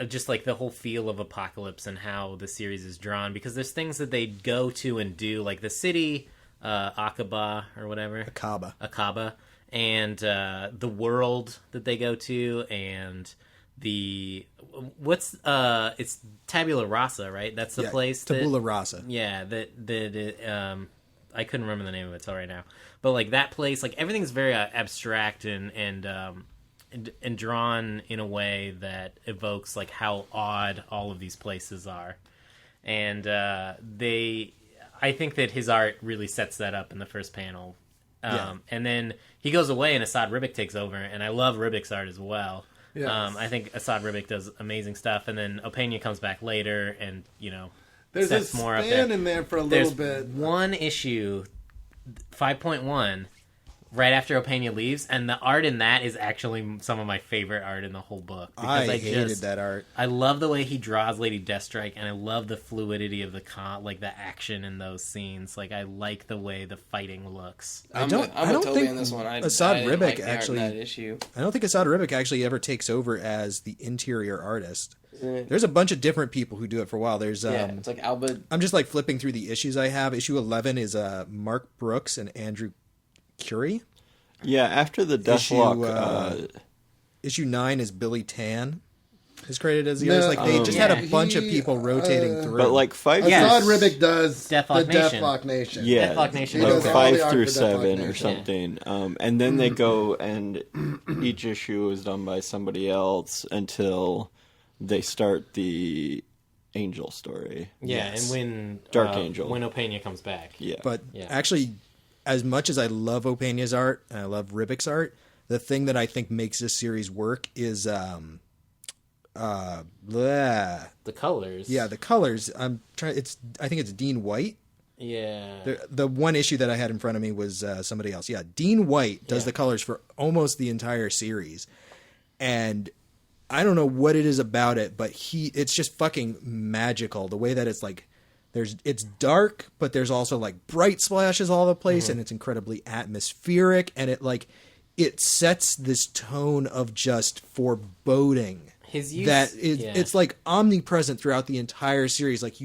just the whole feel of Apocalypse and how the series is drawn, because there's things that they go to and do, like the city, Akaba or whatever, Akaba, and the world that they go to, and it's Tabula Rasa, right? That's the place. Tabula Rasa. Yeah, I couldn't remember the name of it till right now, but that place, everything's very abstract and drawn in a way that evokes how odd all of these places are, and I think that his art really sets that up in the first panel, and then he goes away and Esad Ribic takes over, and I love Ribic's art as well. Yes. I think Esad Ribic does amazing stuff, and then Opena comes back later, and there's sets a more up span there. in there for a little bit. One issue, 5.1. right after Opena leaves, and the art in that is actually some of my favorite art in the whole book. I hated that art. I love the way he draws Lady Deathstrike, and I love the fluidity of the the action in those scenes. Like, I like the way the fighting looks. I don't think on this one. Esad Ribic like actually. that issue. I don't think Esad Ribic actually ever takes over as the interior artist. There's a bunch of different people who do it for a while. There's it's like Alba. I'm just like flipping through the issues I have. Issue 11 is Mark Brooks and Andrew Curie. Yeah, after the Deathlock'd... Issue 9 is Billy Tan. Is credited as the artist. Like, they just had a bunch of people rotating through. But like 5... Esad Ribic does Deathlock'd Nation. Yeah, Deathlock'd Nation. Like does 5 through 7 or something. And then they go and each issue is done by somebody else until they start the Angel story. Yeah, and when Dark Angel. when Opena comes back. Yeah. But actually, as much as I love Opena's art and I love Ribic's art, the thing that I think makes this series work is the colors. Yeah, the colors. I think it's Dean White. Yeah. The one issue that I had in front of me was somebody else. Yeah, Dean White does the colors for almost the entire series. And I don't know what it is about it, but it's just fucking magical. The way that it's like, it's dark, but there's also like bright splashes all over the place, and it's incredibly atmospheric, and it sets this tone of just foreboding. It's like omnipresent throughout the entire series. Like,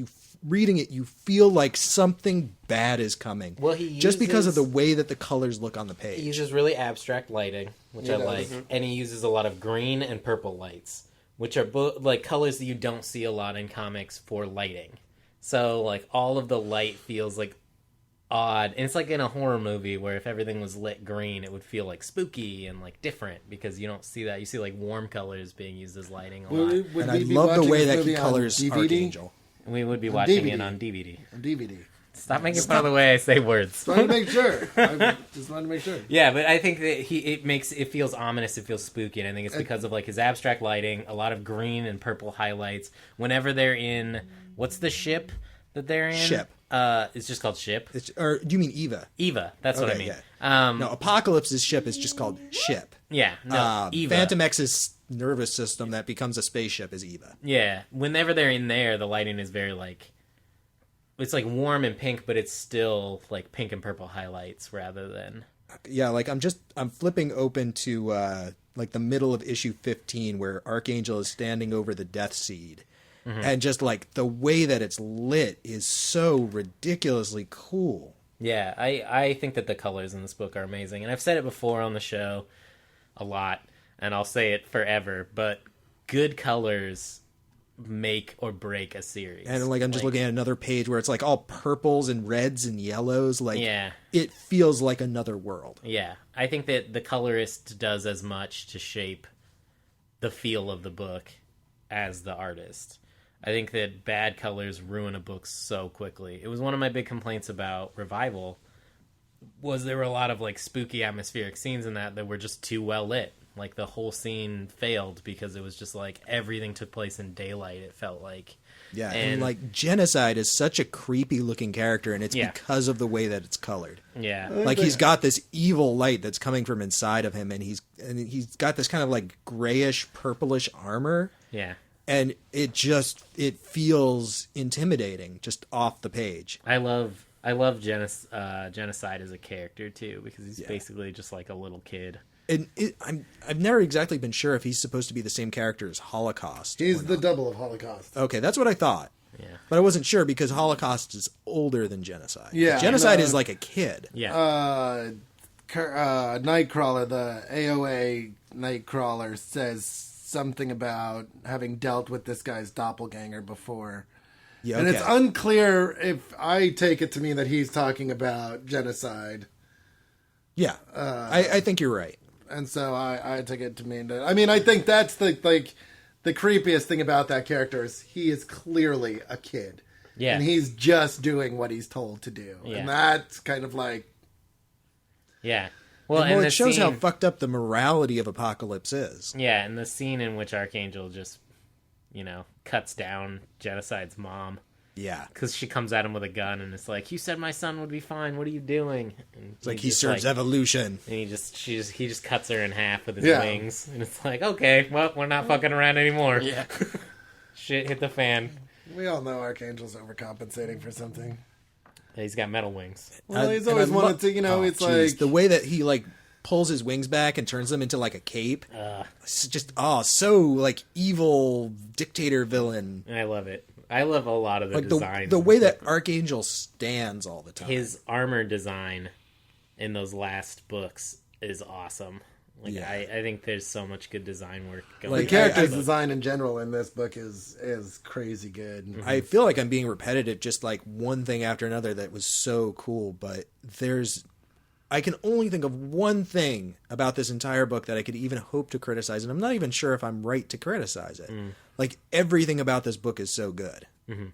reading it, you feel like something bad is coming. Well, just because of the way that the colors look on the page. He uses really abstract lighting, which I like, and he uses a lot of green and purple lights, which are both like colors that you don't see a lot in comics for lighting. So like all of the light feels like odd, and it's like in a horror movie where if everything was lit green, it would feel like spooky and like different, because you don't see that. You see like warm colors being used as lighting a lot. And I love the way that he colors Archangel. We would be watching it on DVD. On DVD. Stop making fun of the way I say words. Just wanted to make sure. Just wanted to make sure. Yeah, but I think that it feels ominous, it feels spooky, and I think it's because of like his abstract lighting, a lot of green and purple highlights. Whenever they're in, what's the ship that they're in? Ship. It's just called Ship. Or do you mean Eva? Eva, that's what I mean. Yeah. No, Apocalypse's ship is just called Ship. Yeah, no, Eva. Fantomex's nervous system that becomes a spaceship is Eva. Yeah, whenever they're in there, the lighting is very like, it's like warm and pink, but it's still like pink and purple highlights rather than... Yeah, like I'm flipping open to like the middle of issue 15 where Archangel is standing over the Death Seed. And just like the way that it's lit is so ridiculously cool. Yeah, I think that the colors in this book are amazing. And I've said it before on the show a lot, and I'll say it forever, but good colors make or break a series. And like I'm just looking at another page where it's like all purples and reds and yellows. Like, yeah, it feels like another world. Yeah, I think that the colorist does as much to shape the feel of the book as the artist. I think that bad colors ruin a book so quickly. It was one of my big complaints about Revival, was there were a lot of like spooky atmospheric scenes in that were just too well lit. Like the whole scene failed because it was just like everything took place in daylight, it felt like. Yeah, and like Genocide is such a creepy looking character, and it's because of the way that it's colored. Yeah. Like he's got this evil light that's coming from inside of him, and he's got this kind of like grayish purplish armor. Yeah. And it feels intimidating just off the page. I love Genocide as a character too, because he's basically just like a little kid. And I've never exactly been sure if he's supposed to be the same character as Holocaust. He's the double of Holocaust. Okay, that's what I thought. Yeah. But I wasn't sure because Holocaust is older than Genocide. Yeah. Genocide is like a kid. Yeah. Nightcrawler, the AOA Nightcrawler, says something about having dealt with this guy's doppelganger before. Yeah, okay. And it's unclear if I take it to mean that he's talking about Genocide. Yeah, I think you're right. And so I take it to mean that. I mean, I think that's the creepiest thing about that character is he is clearly a kid. Yeah. And he's just doing what he's told to do. Yeah. And that's kind of like... Yeah. Well, it shows how fucked up the morality of Apocalypse is. Yeah, and the scene in which Archangel just, cuts down Genocide's mom. Yeah. Because she comes at him with a gun, and it's like, you said my son would be fine. What are you doing? And It's like he serves evolution. And he just cuts her in half with his wings. And it's like, okay, well, we're not fucking around anymore. Yeah. Shit hit the fan. We all know Archangel's overcompensating for something. He's got metal wings. Well, he's always wanted to, it's like... The way that he, like, pulls his wings back and turns them into, like, a cape. It's just, so, like, evil dictator villain. I love it. I love a lot of the designs. The way that Archangel stands all the time. His armor design in those last books is awesome. Like, I think there's so much good design work going on. The character's design in general in this book is crazy good. Mm-hmm. I feel like I'm being repetitive, just like one thing after another that was so cool, but I can only think of one thing about this entire book that I could even hope to criticize, and I'm not even sure if I'm right to criticize it. Like, everything about this book is so good. Mm-hmm.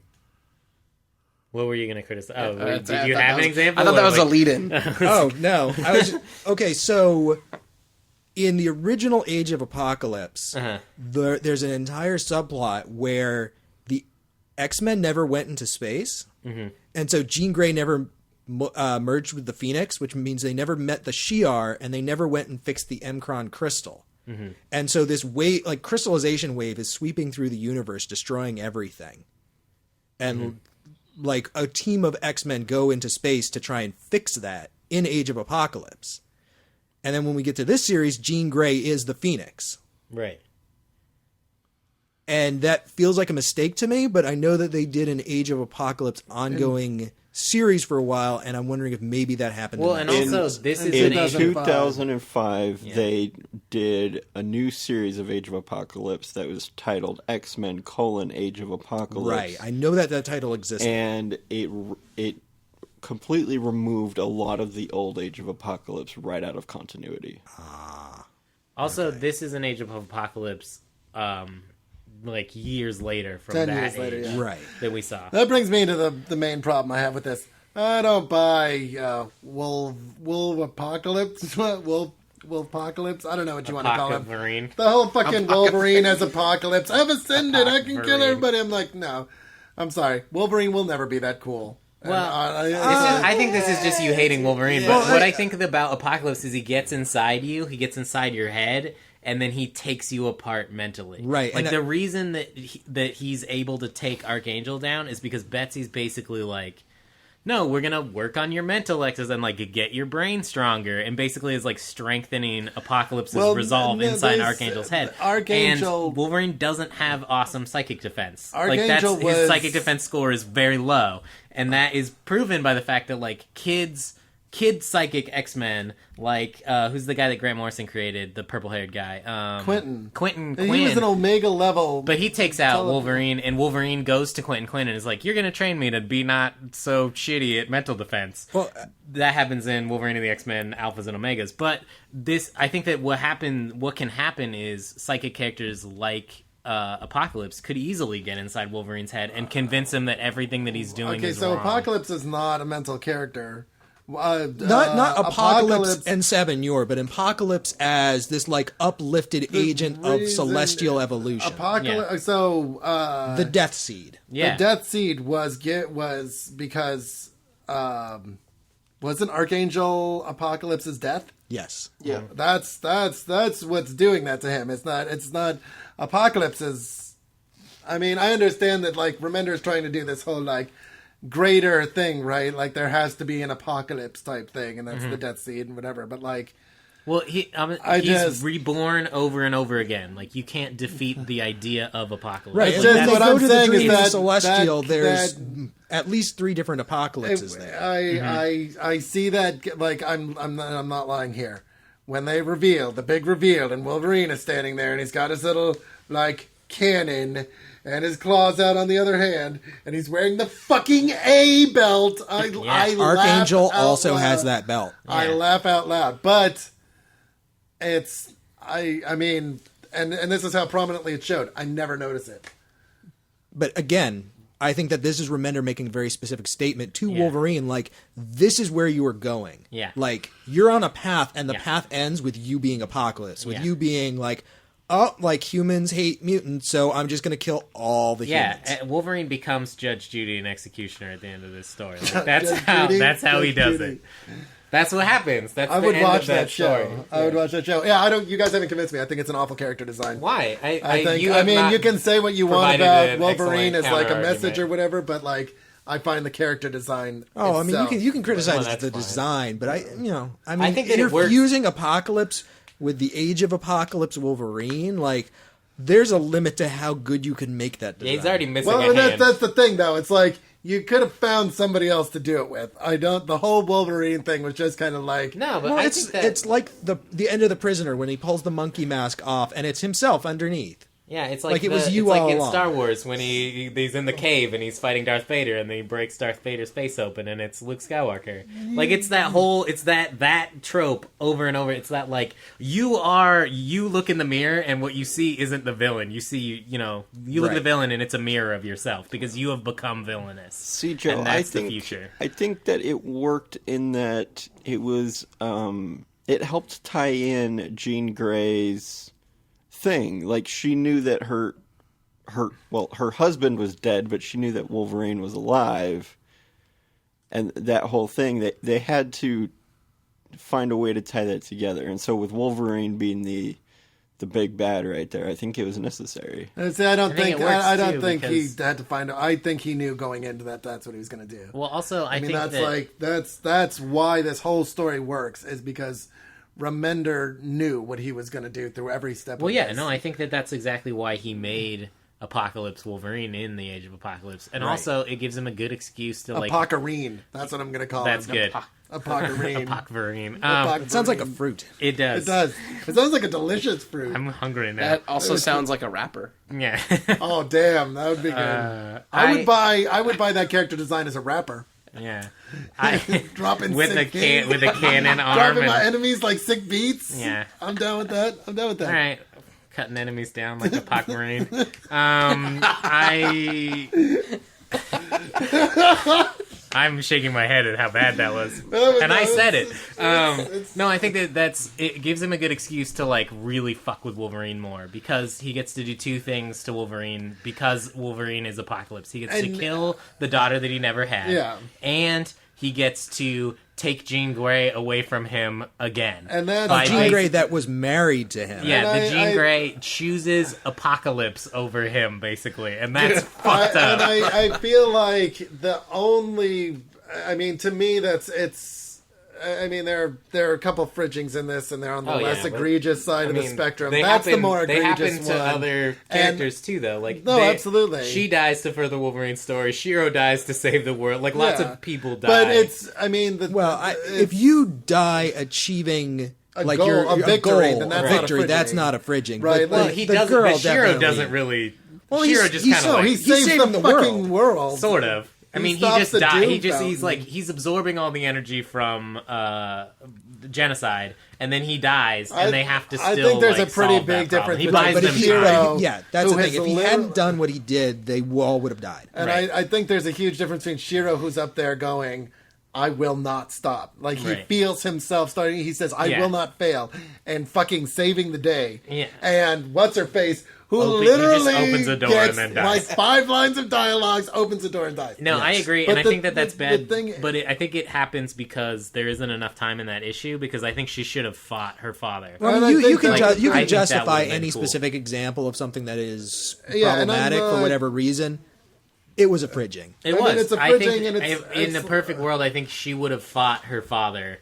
What were you going to criticize? Oh, did you have an example? I thought that was a lead-in. Oh, no. Okay, so in the original Age of Apocalypse, there's an entire subplot where the X-Men never went into space, and so Jean Grey never merged with the Phoenix, which means they never met the Shi'ar, and they never went and fixed the M'Kraan crystal. And so this wave, like crystallization wave, is sweeping through the universe, destroying everything. And like a team of X-Men go into space to try and fix that in Age of Apocalypse. And then when we get to this series, Jean Grey is the Phoenix. Right. And that feels like a mistake to me, but I know that they did an Age of Apocalypse ongoing series for a while, and I'm wondering if maybe that happened. Well, and also, this is in an 2005, they did a new series of Age of Apocalypse that was titled X-Men: Age of Apocalypse. Right, I know that title existed. And it completely removed a lot of the old Age of Apocalypse right out of continuity. Also, this is an Age of Apocalypse, like years later from 10 that years later, age Right. that we saw. That brings me to the main problem I have with this. I don't buy Wolf Apocalypse. Wolf-apocalypse? I don't know what you want to call him. Wolverine. The whole fucking Wolverine as Apocalypse. I've ascended. I can kill everybody. I'm like, no. I'm sorry. Wolverine will never be that cool. Well, I think this is just you hating Wolverine. Yeah. But what I think about Apocalypse is he gets inside you, he gets inside your head, and then he takes you apart mentally. Right. Like, the reason that he's able to take Archangel down is because Betsy's basically like, no, we're going to work on your mental exes and, like, get your brain stronger. And basically is, like, strengthening Apocalypse's resolve inside Archangel's head. Archangel... And Wolverine doesn't have awesome psychic defense. Archangel his psychic defense score is very low. And that is proven by the fact that, like, kid psychic X-Men, like, who's the guy that Grant Morrison created, the purple-haired guy? Quentin. He was an Omega level. But he takes out Wolverine, and Wolverine goes to Quinn and is like, you're going to train me to be not so shitty at mental defense. Well, that happens in Wolverine and the X-Men, Alphas and Omegas. But I think that what can happen is psychic characters like Apocalypse could easily get inside Wolverine's head and convince him that everything that he's doing is wrong. Apocalypse is not a mental character. Not Apocalypse and Seven Yor, but Apocalypse as this like uplifted agent of celestial evolution. The Death Seed. Yeah. The Death Seed was because wasn't Archangel Apocalypse's death? Yes. Yeah. That's what's doing that to him. It's not Apocalypse's. I mean, I understand that like Remender's trying to do this whole like greater thing, right? Like there has to be an apocalypse type thing, and that's the Death Seed and whatever. But like, well, he's reborn over and over again. Like you can't defeat the idea of Apocalypse. Right. It's just what I'm saying is that Celestial. There's at least 3 different apocalypses there. I see that. Like I'm not lying here. When they reveal the big reveal, and Wolverine is standing there, and he's got his little like cannon. And his claws out on the other hand, and he's wearing the fucking A belt. I Archangel also has that belt. I laugh out loud, but it's I mean, and this is how prominently it showed. I never noticed it. But again, I think that this is Remender making a very specific statement to Wolverine, like, this is where you are going. Yeah. Like, you're on a path, and the path ends with you being Apocalypse, with you being like, oh, like humans hate mutants, so I'm just going to kill all the humans. Yeah, Wolverine becomes Judge Judy and Executioner at the end of this story. Like, that's how he does it. That's what happens. I would watch that show. I would watch that show. Yeah, I don't. You guys haven't convinced me. I think it's an awful character design. Why? I think. You can say what you want about Wolverine as like a message or whatever, but like, I find the character design. Oh, itself, I mean, you can criticize the design, but I think that you're fusing Apocalypse with the Age of Apocalypse Wolverine, like. There's a limit to how good you can make that design. Yeah, he's already missing a hand. That's the thing, though. It's like, you could have found somebody else to do it with. The whole Wolverine thing was just kind of like... No, but I think that... It's like the end of The Prisoner when he pulls the monkey mask off, and it's himself underneath. Yeah, it's like it was you it's all like in along. Star Wars when he's in the cave and he's fighting Darth Vader and then he breaks Darth Vader's face open and it's Luke Skywalker. Like it's that trope over and over. It's that like you look in the mirror and what you see isn't the villain. You see, you look at the villain and it's a mirror of yourself because you have become villainous. See, Joe, and that's the future. I think that it worked in that it was it helped tie in Jean Grey's thing. Like she knew that her husband was dead, but she knew that Wolverine was alive, and that whole thing they had to find a way to tie that together. And so with Wolverine being the big bad right there, I think it was necessary. I don't think he had to find. I think he knew going into that that's what he was going to do. Well, also I think that's why this whole story works, is because Remender knew what he was going to do through every step. Well, of this. I think that's exactly why he made Apocalypse Wolverine in the Age of Apocalypse, and also it gives him a good excuse to like Apocarine. That's what I'm going to call that's him. That's good. Apocarine. Apocarine. It sounds like a fruit. It does. It does. It sounds like a delicious fruit. I'm hungry now. That also sounds like a rapper. Yeah. Oh damn, that would be good. I would buy that character design as a rapper. Yeah, dropping with a cannon arm, dropping my enemies like sick beats. Yeah, I'm down with that. All right, cutting enemies down like a Apocalypse. I'm shaking my head at how bad that was, I said it. No, I think it gives him a good excuse to like really fuck with Wolverine more because he gets to do two things to Wolverine because Wolverine is Apocalypse. He gets to kill the daughter that he never had, and he gets to take Jean Grey away from him again. And that's Jean Grey that was married to him. Yeah, Jean Grey chooses Apocalypse over him, basically, and that's fucked up. And I feel like the only... I mean, to me, there are a couple fridgings in this, and they're on the less egregious side of the spectrum. That's the more egregious They happen to other characters, too, though. Like, absolutely. She dies to further Wolverine's story. Shiro dies to save the world. Like, lots of people die. But if you die achieving... a victory, then that's not a fridging. That's not a fridging. Right. Well, he doesn't, but Shiro doesn't really... Well, Shiro just kind of like... He saves the fucking world. Sort of. I mean, he just died. He's absorbing all the energy from genocide, and then he dies, and they have to still. I think there's a pretty big difference. He buys them time. Yeah, that's the thing. If he hadn't done what he did, they all would have died. And I think there's a huge difference between Shiro, who's up there going, I will not stop. Like, he feels himself starting. He says, I will not fail. And fucking saving the day. Yeah. And what's-her-face, who literally just opens a door gets and then dies. like 5 lines of dialogues, opens the door and dies. No, I agree. And I think that's bad. I think it happens because there isn't enough time in that issue, because I think she should have fought her father. Well, you can justify any specific example of something that is problematic for whatever reason. It was a fridging. It was. I think in the perfect world, I think she would have fought her father,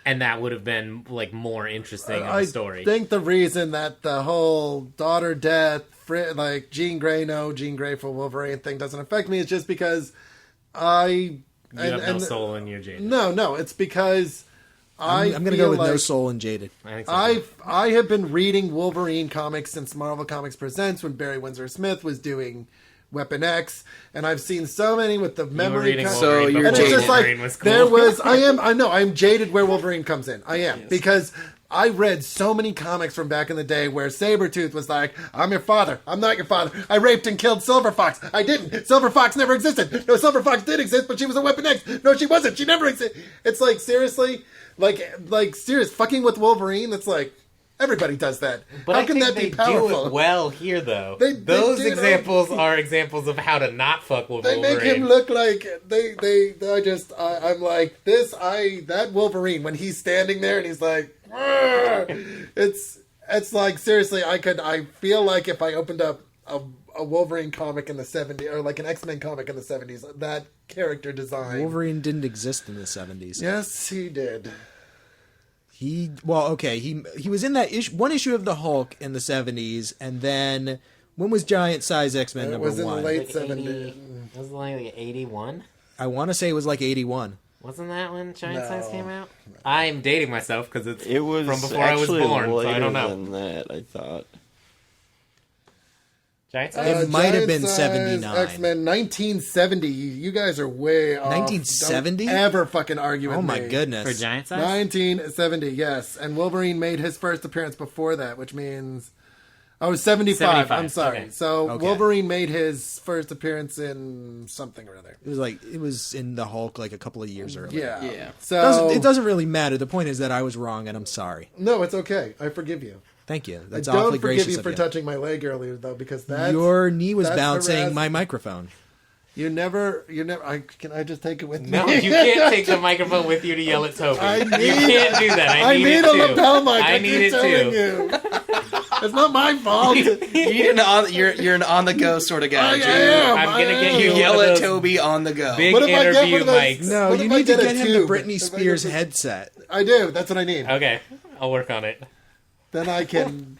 and that would have been like more interesting in the story. I think the reason that the whole daughter death, like Jean Grey for Wolverine thing doesn't affect me is just because you have no soul in you, Jaded. No, it's because I'm going to go with no soul in Jaded. I have been reading Wolverine comics since Marvel Comics Presents when Barry Windsor Smith was doing Weapon X, and I've seen so many with the memory. So you're and jaded. It's just like I'm jaded where Wolverine comes in. I am because I read so many comics from back in the day where Sabretooth was like, I'm your father. I'm not your father. I raped and killed Silver Fox. I didn't. Silver Fox never existed. No, Silver Fox did exist, but she was a Weapon X. No, she wasn't. She never existed. It's like, seriously, like serious fucking with Wolverine. It's like, Everybody does that. But how I can think that they be powerful? do it well here, though. Those Those examples are examples of how to not fuck with They Wolverine. make him look like I'm like that Wolverine when he's standing there and he's like, it's like seriously, I feel like if I opened up a Wolverine comic in the 70s or like an X-Men comic in the 70s, that character design. Wolverine didn't exist in the 70s. Yes, he did. He was in that one issue of the Hulk in the 70s, and then when was Giant Size X-Men number 1? It was in the late Like 70s. Was it like 81? I want to say it was like 81. Wasn't that when Giant No. Size came out? I'm dating myself because It was from before I was actually born, so later I don't know. than that, I thought. Giant Size? It might have been Giant Size 79. X-Men 1970. You guys are way off. 1970? Don't ever fucking argue with Oh me. my goodness. For Giant Size? 1970, yes. And Wolverine made his first appearance before that, which means... Oh, 75. 75, I'm sorry. okay. So Okay. Wolverine made his first appearance in something or other. It was in the Hulk like a couple of years earlier. Yeah. Yeah. So It doesn't really matter. The point is that I was wrong, and I'm sorry. No, it's okay. I forgive you. Thank you. That's I don't awfully forgive gracious you of for you. touching my leg earlier, though, because that's... Your knee was that's bouncing harassment. my microphone. You never... Can I just take it with me? No, you can't take the microphone with you to yell at Toby. I You need- can't do that. I I need need it a too. lapel mic. I I need keep it telling too. you. It's not my fault. You're an on the go sort of guy. I Jay. am. I'm gonna I get am. You you yell one of at those Toby on the go. big What if I get interview one of those- mics. No, What you if I need to get a get him the tube? Britney If I Spears get the- headset. I do. That's what I need. Okay, I'll work on it. Then I can...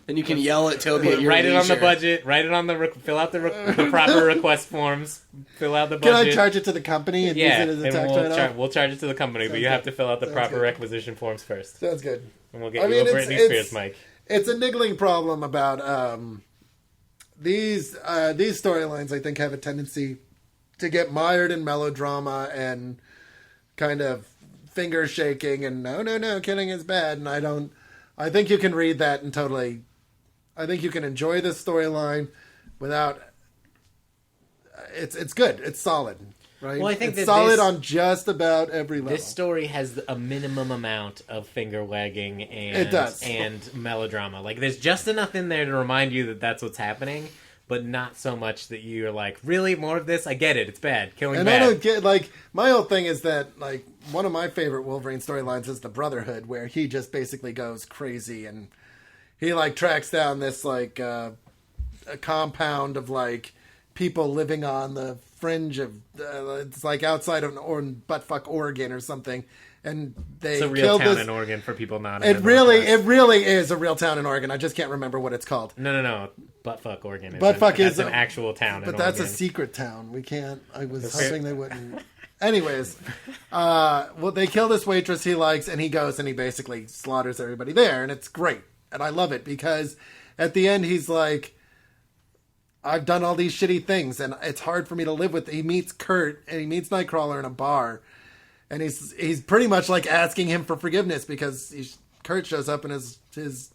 And you can yell at Toby at your Write it on the leisure. budget. Write it on the fill out the proper request forms. Fill out the Can budget. I charge it to the company and Yeah, use it as a and tax we'll, write-off? we'll charge it to the company, but you have to fill out the Sounds proper good. requisition forms first, Sounds good. and we'll get I you mean, a Britney Spears mic. It's a niggling problem about these storylines. I think have a tendency to get mired in melodrama and kind of finger shaking and no, killing is bad. And I think you can read that and totally. I think you can enjoy this storyline without. It's good. It's solid. Right? Well, I think it's that solid this- on just about every level. This story has a minimum amount of finger wagging and It does. and melodrama. Like, there's just enough in there to remind you that that's what's happening, but not so much that you're like, really, more of this? I get it. It's bad. Killing And bad. I don't get, like, my whole thing is that, like, one of my favorite Wolverine storylines is the Brotherhood, where he just basically goes crazy and he, like, tracks down this, like, a compound of, like, people living on the fringe of, it's like outside of buttfuck Oregon or something. And they It's a real killed town this. in Oregon for people not. It really is a real town in Oregon. I just can't remember what it's called. No. Buttfuck Oregon. Buttfuck is an actual town. But in that's a Oregon. secret town. We can't. I was Okay. hoping they wouldn't. Anyways, well, they kill this waitress he likes, and he goes and he basically slaughters everybody there, and it's great, and I love it because at the end he's like, "I've done all these shitty things, and it's hard for me to live with." He meets Kurt and he meets Nightcrawler in a bar, and he's pretty much like asking him for forgiveness because Kurt shows up in his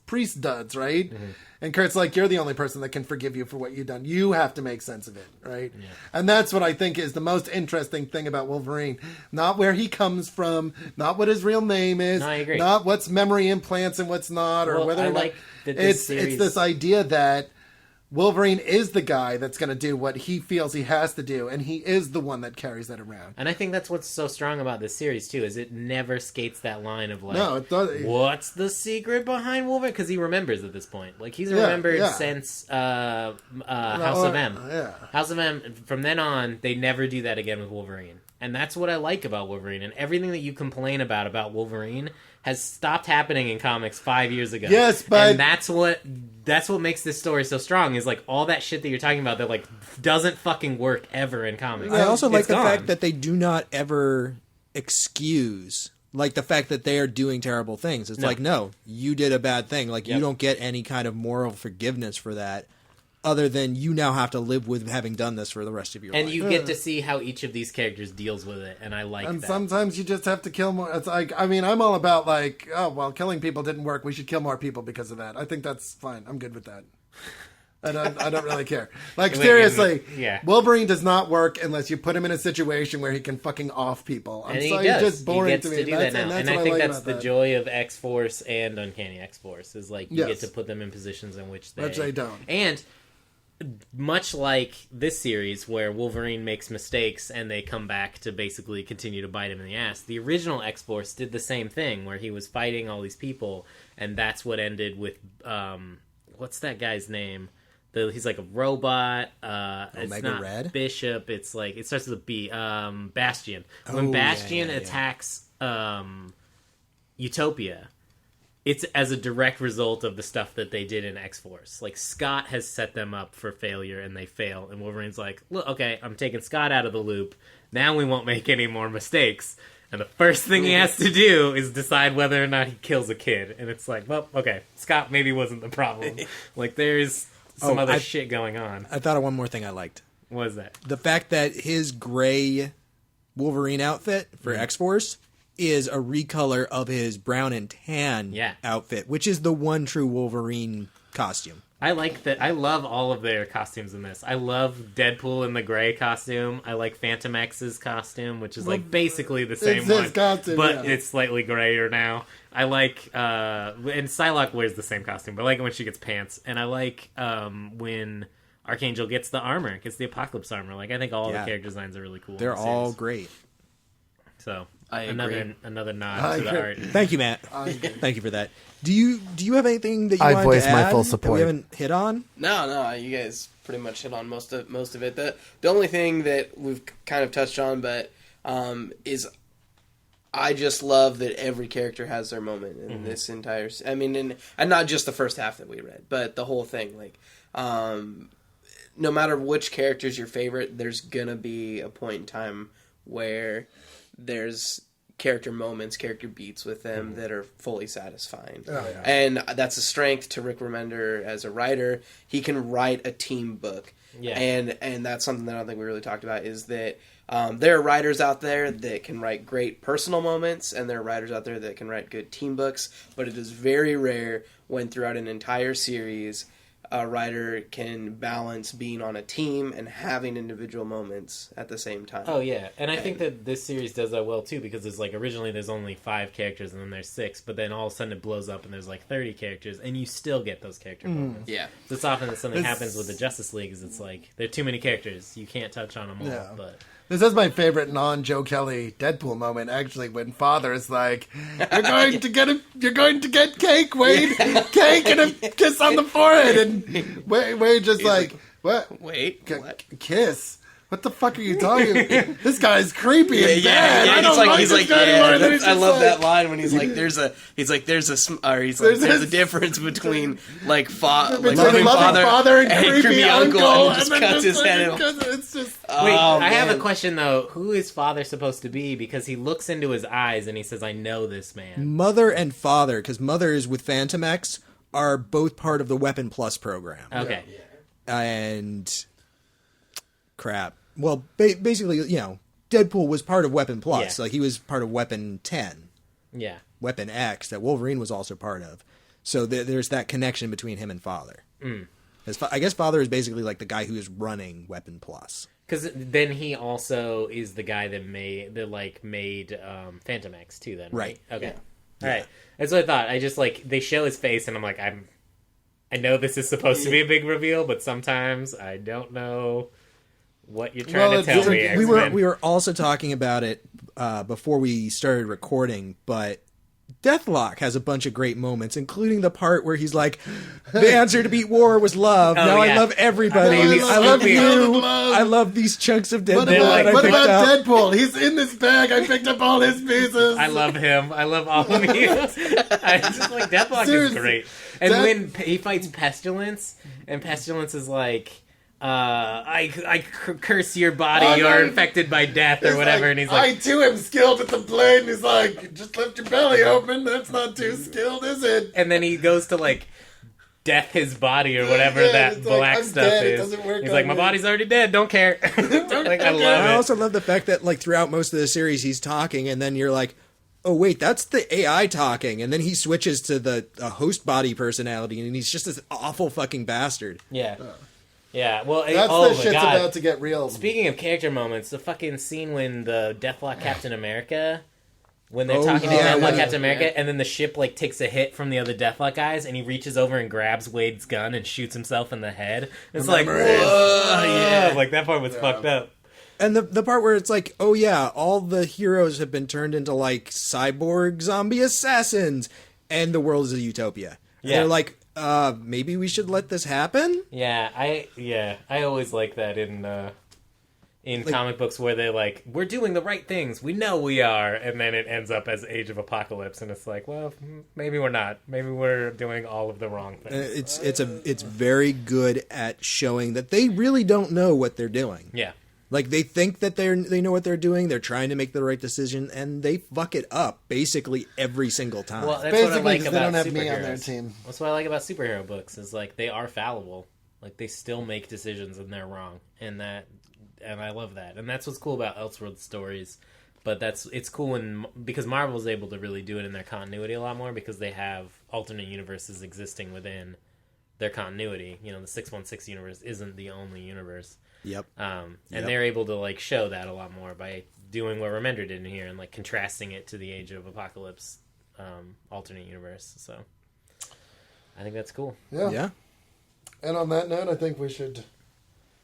priest duds, right? Mm-hmm. And Kurt's like, "You're the only person that can forgive you for what you've done. You have to make sense of it," right? Yeah. And that's what I think is the most interesting thing about Wolverine. Not where he comes from, not what his real name is, No, I agree. not what's memory implants and what's not, or Well, whether I or not. like that this series- It's this idea that Wolverine is the guy that's going to do what he feels he has to do, and he is the one that carries that around. And I think that's what's so strong about this series too, is it never skates that line of like, No, it does. what's the secret behind Wolverine? Because he remembers at this point. Like, he's remembered yeah. since House of M. Yeah. House of M. From then on, they never do that again with Wolverine, and that's what I like about Wolverine. And everything that you complain about Wolverine has stopped happening in comics 5 years ago. Yes, but and that's what makes this story so strong. Is like all that shit that you're talking about that like doesn't fucking work ever in comics. I also like It's the gone. fact that they do not ever excuse, like, the fact that they are doing terrible things. It's like, no, you did a bad thing. Like, you don't get any kind of moral forgiveness for that, other than you now have to live with having done this for the rest of your life. And you get to see how each of these characters deals with it, and I like And that. sometimes you just have to kill more. It's like, I mean, I'm all about like, oh, well, killing people didn't work. We should kill more people because of that. I think that's fine. I'm good with that. I don't really care. Like, Wait, seriously, yeah. Wolverine does not work unless you put him in a situation where he can fucking off people. I'm And he sorry, does. just boring He gets to me. to do that now. And I what think like that's about the that. joy of X-Force and Uncanny X-Force, is like you Yes. get to put them in positions in which Which they don't. And much like this series where Wolverine makes mistakes and they come back to basically continue to bite him in the ass, the original X-Force did the same thing where he was fighting all these people, and that's what ended with what's that guy's name? He's like a robot. It's Omega not Red? Bishop. It's like it starts with a B. Bastion. When Oh, Bastion yeah. attacks Utopia, it's as a direct result of the stuff that they did in X-Force. Like, Scott has set them up for failure, and they fail. And Wolverine's like, look, okay, I'm taking Scott out of the loop. Now we won't make any more mistakes. And the first thing he has to do is decide whether or not he kills a kid. And it's like, well, okay, Scott maybe wasn't the problem. Like, there's some other shit going on. I thought of one more thing I liked. What is that? The fact that his gray Wolverine outfit for X-Force is a recolor of his brown and tan outfit, which is the one true Wolverine costume. I like that. I love all of their costumes in this. I love Deadpool in the gray costume. I like Fantomex's costume, which is like basically the same it's one, his costume, but yeah. it's slightly grayer now. I like, and Psylocke wears the same costume, but I like it when she gets pants. And I like when Archangel gets the armor, gets the Apocalypse armor. Like, I think all the character designs are really cool. They're in the all series. great. So I agree. another nod to the agree. art. Thank you, Matt. Thank you for that. Do you have anything that you I wanted voice to my add full that support. we haven't hit on? No, you guys pretty much hit on most of it. The only thing that we've kind of touched on, but is I just love that every character has their moment in this entire. I mean, and not just the first half that we read, but the whole thing. Like, no matter which character's your favorite, there's gonna be a point in time where there's character moments, character beats with them that are fully satisfying. Oh, yeah. And that's a strength to Rick Remender as a writer. He can write a team book. Yeah. And that's something that I don't think we really talked about, is that there are writers out there that can write great personal moments, and there are writers out there that can write good team books, but it is very rare when throughout an entire series a writer can balance being on a team and having individual moments at the same time. Oh yeah, and I think that this series does that well too, because it's like originally there's only 5 characters and then there's 6, but then all of a sudden it blows up and there's like 30 characters, and you still get those character moments. Yeah. So it's often that something happens with the Justice League, is it's like there are too many characters, you can't touch on them all. Yeah. But This is my favorite non-Joe Kelly Deadpool moment, actually, when Father is like, you're going to get cake, Wade. Cake and a kiss on the forehead. And Wade just like, what? Wait, what? Kiss? What the fuck are you talking about? This guy's creepy and bad. I don't he's this like, guy anymore. And then he's I just love like- that line when he's like, there's a difference between like Between loving father and creepy uncle, and just then cuts his just head. like, it's just... wait, I have a man. question though. Who is Father supposed to be? Because he looks into his eyes and he says, "I know this man." Mother and Father, because Mother is with Fantomex, are both part of the Weapon Plus program. Okay. And crap. Well, basically, Deadpool was part of Weapon Plus. Yeah. Like, he was part of Weapon 10, Yeah. Weapon X, that Wolverine was also part of. So there's that connection between him and Father. I guess Father is basically like the guy who is running Weapon Plus. Because then he also is the guy that made Fantomex too. Then right? Okay. All right. That's what I thought. I just they show his face and I'm like, I know this is supposed to be a big reveal, but sometimes I don't know what you're trying to tell me. We were also talking about it before we started recording, but Deathlock'd has a bunch of great moments, including the part where he's like, the answer to beat war was love. Now I love everybody. I love you. I love these chunks of dead blood I What picked about up. Deadpool? He's in this bag. I picked up all his pieces. I love him. I love all of you. I just like Deathlock'd is Seriously. great. And when he fights Pestilence, and Pestilence is like, I curse your body, you're infected by death or whatever, like, and he's like, I too am skilled at the blade, and he's like, just lift your belly open, that's not too skilled, is it? and then he goes to death his body or whatever Yeah, that it's like, black I'm stuff dead, it is. doesn't work He's on like, my me. body's already dead, don't care. I love I it. also love the fact that throughout most of the series he's talking, and then you're like, oh wait, that's the AI talking, and then he switches to the host body personality, and he's just this awful fucking bastard. Yeah. Yeah, well, That's oh the my shit's God. about to get real. Speaking of character moments, the fucking scene when the Deathlock'd Captain America, when they're Oh, talking to yeah, Deathlock'd yeah, Captain America, and then the ship like takes a hit from the other Deathlock guys, and he reaches over and grabs Wade's gun and shoots himself in the head. It's like, whoa, yeah, like that part was fucked up. And the part where it's like, oh yeah, all the heroes have been turned into like cyborg zombie assassins, and the world is a utopia. And they're like, maybe we should let this happen? Yeah, I always like that in comic books where they're like, we're doing the right things, we know we are, and then it ends up as Age of Apocalypse, and it's like, well, maybe we're not. Maybe we're doing all of the wrong things. It's very good at showing that they really don't know what they're doing. Yeah. Like, they think that they know what they're doing, they're trying to make the right decision, and they fuck it up basically every single time. Well, that's Basically, what I like 'cause they about don't have superheroes. me on their team. That's what I like about superhero books is like they are fallible. Like they still make decisions and they're wrong, and I love that. And that's what's cool about Elseworld stories. But it's cool because Marvel's able to really do it in their continuity a lot more because they have alternate universes existing within their continuity. You know, the 616 universe isn't the only universe. Yep. And they're able to like show that a lot more by doing what Remender did in here and like contrasting it to the Age of Apocalypse alternate universe. So I think that's cool. Yeah. And on that note, I think we should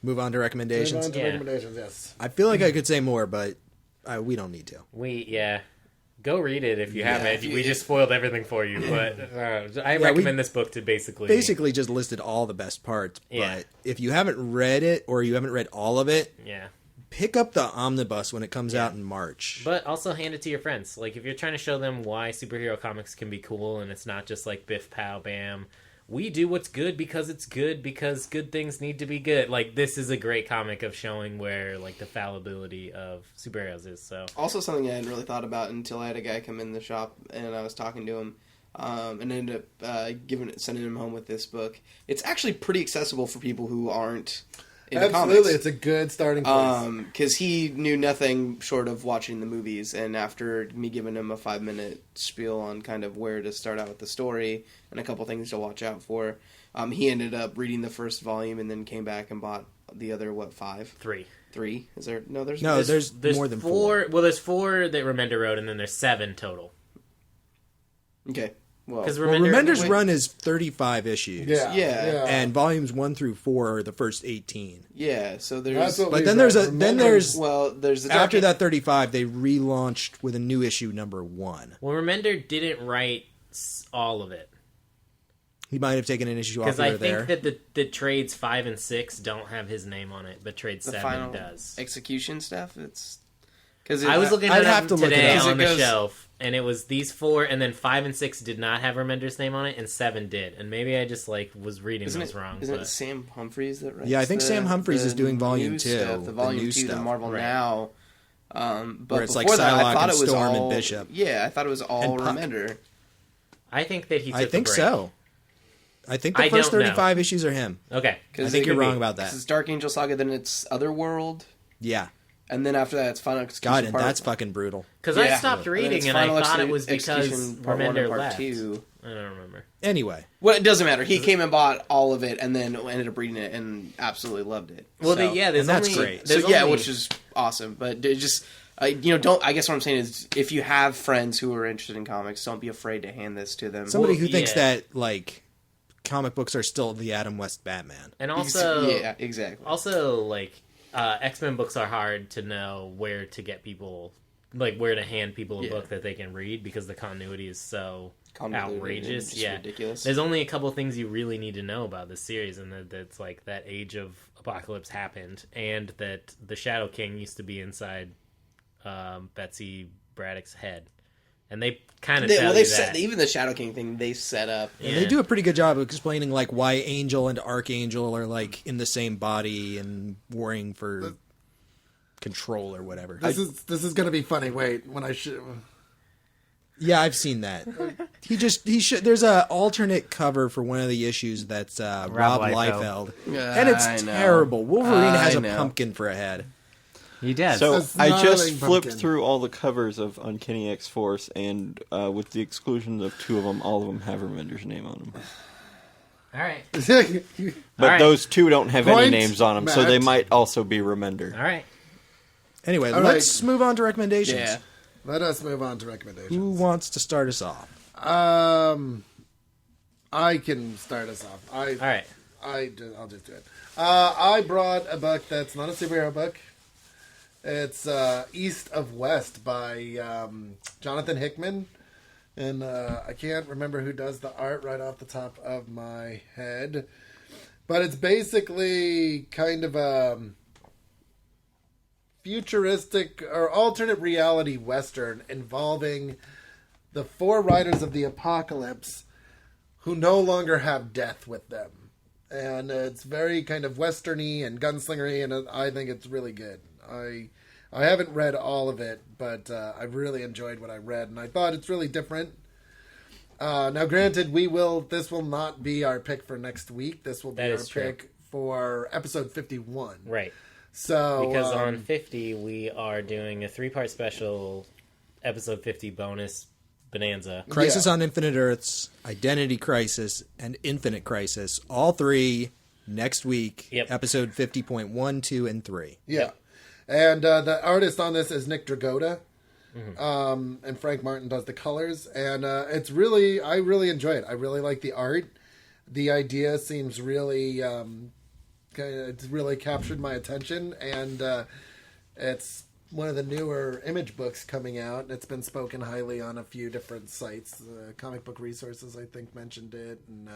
move on to recommendations. recommendations. Yes. I feel like I could say more, but we don't need to. Go read it if you haven't. We just spoiled everything for you, but I we recommend this book to basically just listed all the best parts. Yeah. But if you haven't read it or you haven't read all of it, pick up the omnibus when it comes out in March. But also hand it to your friends. Like if you're trying to show them why superhero comics can be cool and it's not just like biff pow bam. We do what's good because it's good because good things need to be good. Like this is a great comic of showing where like the fallibility of superheroes is. So also something I hadn't really thought about until I had a guy come in the shop and I was talking to him and ended up sending him home with this book. It's actually pretty accessible for people who aren't into Absolutely, comics. it's a good starting place. Because he knew nothing short of watching the movies, and after me giving him a 5-minute spiel on kind of where to start out with the story and a couple things to watch out for, he ended up reading the first volume and then came back and bought the other, 5? 3. 3? Is there? No, there's more than 4. Well, there's 4 that Remender wrote, and then there's 7 total. Okay. Well, Because Remender's run is 35 issues. Yeah. And volumes 1 through 4 are the first 18. Yeah, so there's... That's what But we then read. there's there's the Dark after that 35, they relaunched with a new issue number 1. Well, Remender didn't write all of it. He might have taken an issue off Because here I or there. think that the trades 5 and 6 don't have his name on it, but trade the 7 final does. execution stuff. It's because I was looking at I'd have them to look it today up. on the It goes- shelf, and it was these 4, and then 5 and 6 did not have Remender's name on it, and 7 did. And maybe I just was reading those wrong. Isn't but... it Sam Humphries that writes? Yeah, I think Sam Humphries is doing volume new 2, stuff, the the volume new 2, the stuff. Marvel Right. Now. But Where it's like before that, I Psylocke thought and it was Storm all and Bishop. Yeah, I thought it was all And Puck. Remender. I think that he took I think a break. so. I think the I first don't know. 35 issues are him. Okay. I think you're wrong about that. This is Dark Angel Saga, then it's Otherworld, Yeah. and then after that it's Final Execution God, and Part- that's fucking brutal. Because Yeah. I stopped and then it's reading, and I Final thought it was because Execution Part 1 and Remender Part left. 2. I don't remember. Anyway. Well, it doesn't matter. He came and bought all of it, and then ended up reading it, and absolutely loved it. Well, So- there's And that's only, great. there's So yeah, only- which is awesome. But it just don't. I guess what I'm saying is, if you have friends who are interested in comics, don't be afraid to hand this to them. Somebody Well, who thinks yeah. that, like, comic books are still the Adam West Batman. And also, yeah, exactly. Also, like, X-Men books are hard to know where to get people, like, where to hand people a Yeah. book that they can read because the continuity is so Convoluted outrageous. and just Yeah, ridiculous. There's only a couple things you really need to know about this series, and that's like that Age of Apocalypse happened, and that the Shadow King used to be inside Betsy Braddock's head, and they kind of tell you that. Even the Shadow King thing they set up. And they do a pretty good job of explaining, like, why Angel and Archangel are, like, in the same body and warring for control or whatever. This is going to be funny. Wait, when I should... Yeah, I've seen that. There's a alternate cover for one of the issues that's Rob Liefeld. Yeah, And it's I know. terrible. Wolverine has I a know. pumpkin for a head. He does. So A I just snarling flipped pumpkin. through all the covers of Uncanny X-Force, and with the exclusion of 2 of them, all of them have Remender's name on them. All right. But right. those 2 don't have any Point, names on them, so they Matt. might also be Remender. All right. Anyway, All let's move on to recommendations. Yeah. Let us move on to recommendations. Who wants to start us off? I can start us off. All right. I'll just do it. I brought a book that's not a superhero book. It's East of West by Jonathan Hickman. And I can't remember who does the art right off the top of my head. But it's basically kind of a futuristic or alternate reality Western involving the 4 riders of the apocalypse who no longer have death with them. And it's very kind of westerny and gunslingery, and I think it's really good. I haven't read all of it, but I've really enjoyed what I read, and I thought it's really different. Now, granted, this will not be our pick for next week. This will be our pick for episode 51. Right. So Because on 50, we are doing a 3-part special, episode 50 bonus bonanza. Crisis on Infinite Earths, Identity Crisis, and Infinite Crisis. All 3 next week. Yep. Episode 50.1, 2, and 3. Yeah. And the artist on this is Nick Dragotta. And Frank Martin does the colors. And I really enjoy it. I really like the art. The idea seems really, it's really captured my attention. And it's one of the newer image books coming out. It's been spoken highly on a few different sites. Comic Book Resources, I think, mentioned it. And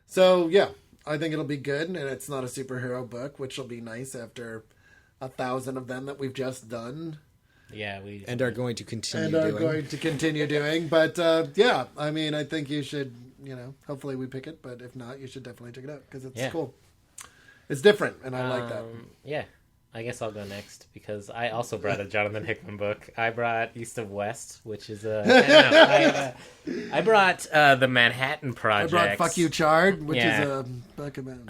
so, yeah, I think it'll be good. And it's not a superhero book, which will be nice after 1,000 of them that we've just done. Yeah, and are going to continue doing. But yeah, I mean, I think you should, hopefully we pick it. But if not, you should definitely check it out because it's cool. It's different, and I like that. Yeah, I guess I'll go next because I also brought a Jonathan Hickman book. I brought East of West, which is I brought the Manhattan Project. I brought Fuck You Chard, which is a book about...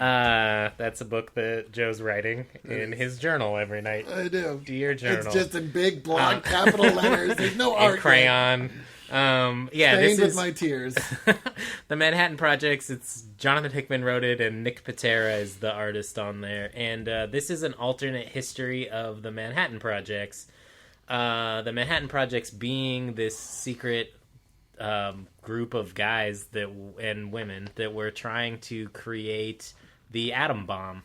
that's a book that Joe's writing in his journal every night. I do. Dear Journal. It's just in big block capital letters. There's no art. In crayon. Stained this with is my tears. the Manhattan Projects. It's Jonathan Hickman wrote it, and Nick Patera is the artist on there. And this is an alternate history of the Manhattan Projects. The Manhattan Projects being this secret group of guys and women that were trying to create the atom bomb.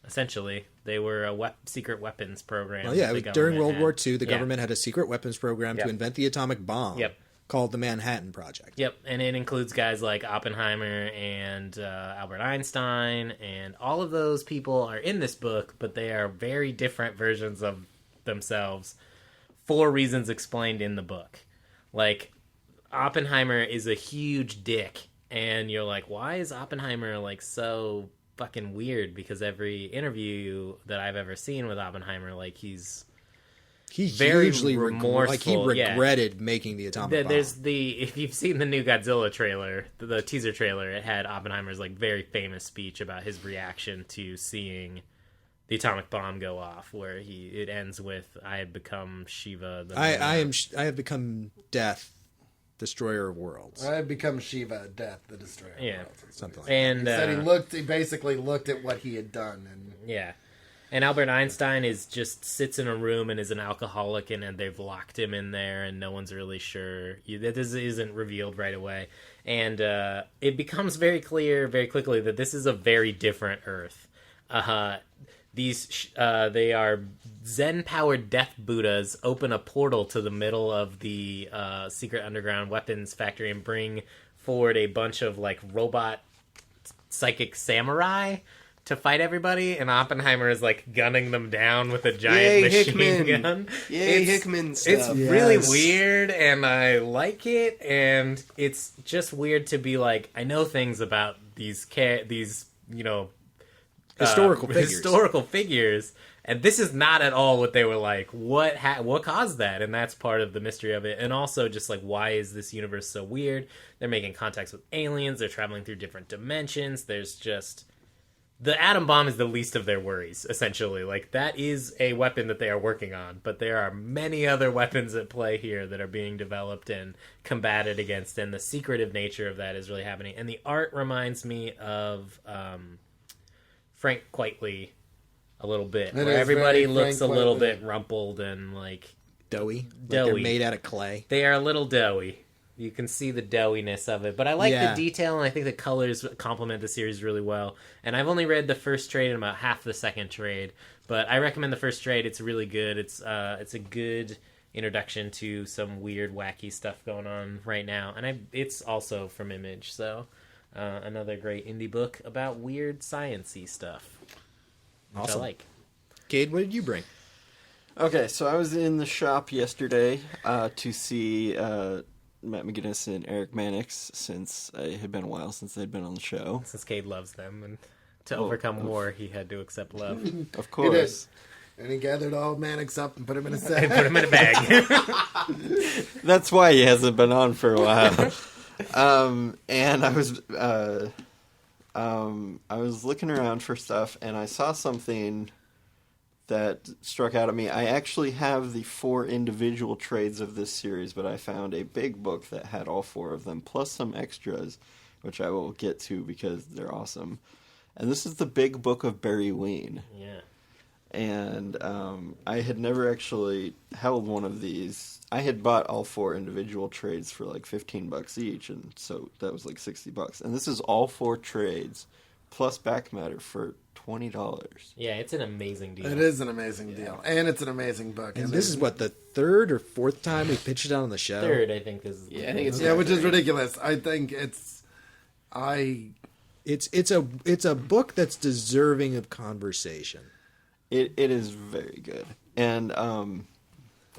Essentially, they were a secret weapons program. Well, yeah, during World War II, the government had a secret weapons program to invent the atomic bomb. Yep. Called the Manhattan Project. Yep, and it includes guys like Oppenheimer and Albert Einstein, and all of those people are in this book, but they are very different versions of themselves for reasons explained in the book. Like, Oppenheimer is a huge dick, and you're like, why is Oppenheimer, like, so fucking weird? Because every interview that I've ever seen with Oppenheimer, like, he's very hugely remorseful. Like, he regretted making the atomic bomb. If you've seen the new Godzilla trailer, the teaser trailer, it had Oppenheimer's like very famous speech about his reaction to seeing the atomic bomb go off, where it ends with "I have become Shiva." I have become Death, Destroyer of Worlds. I have become Shiva, Death, the Destroyer. Yeah, something like and that. He basically looked at what he had done, and yeah. And Albert Einstein sits in a room and is an alcoholic, and they've locked him in there, and no one's really sure. This isn't revealed right away. And it becomes very clear very quickly that this is a very different Earth. They are Zen-powered death Buddhas open a portal to the middle of the secret underground weapons factory and bring forward a bunch of like robot psychic samurai to fight everybody, and Oppenheimer is like gunning them down with a giant machine gun. Yay, Hickman stuff. It's really weird, and I like it, and it's just weird to be like, I know things about these historical figures, and this is not at all what they were like. What caused that? And that's part of the mystery of it. And also just like, why is this universe so weird? They're making contacts with aliens. They're traveling through different dimensions. There's just the atom bomb is the least of their worries, essentially. Like, that is a weapon that they are working on, but there are many other weapons at play here that are being developed and combated against, and the secretive nature of that is really happening. And the art reminds me of Frank Quitely a little bit, where everybody looks a little bit rumpled and, like... Doughy. Like they're made out of clay. They are a little doughy. You can see the doughiness of it. But I like the detail, and I think the colors complement the series really well. And I've only read the first trade and about half the second trade. But I recommend the first trade. It's really good. It's a good introduction to some weird, wacky stuff going on right now. And it's also from Image. So another great indie book about weird, science-y stuff. Which I like. Cade, what did you bring? Okay, so I was in the shop yesterday to see... Matt McGinnis and Eric Mannix, since it had been a while since they'd been on the show. Since Cade loves them, and to overcome war, he had to accept love. Of course. He did. And he gathered all Mannix up and put him in a sack. And put him in a bag. That's why he hasn't been on for a while. And I was looking around for stuff, and I saw something that struck out at me. I actually have the 4 individual trades of this series, but I found a big book that had all 4 of them, plus some extras, which I will get to because they're awesome. And this is the big book of Barry Ween. Yeah. And I had never actually held one of these. I had bought all 4 individual trades for like $15 each, and so that was like $60. And this is all 4 trades, plus back matter for $20. Yeah, it's an amazing deal. It is an amazing deal, and it's an amazing book. And this is what, the 3rd or 4th time we pitched it on the show. 3rd, I think. I think it's which is ridiculous. I think it's a book that's deserving of conversation. It is very good, and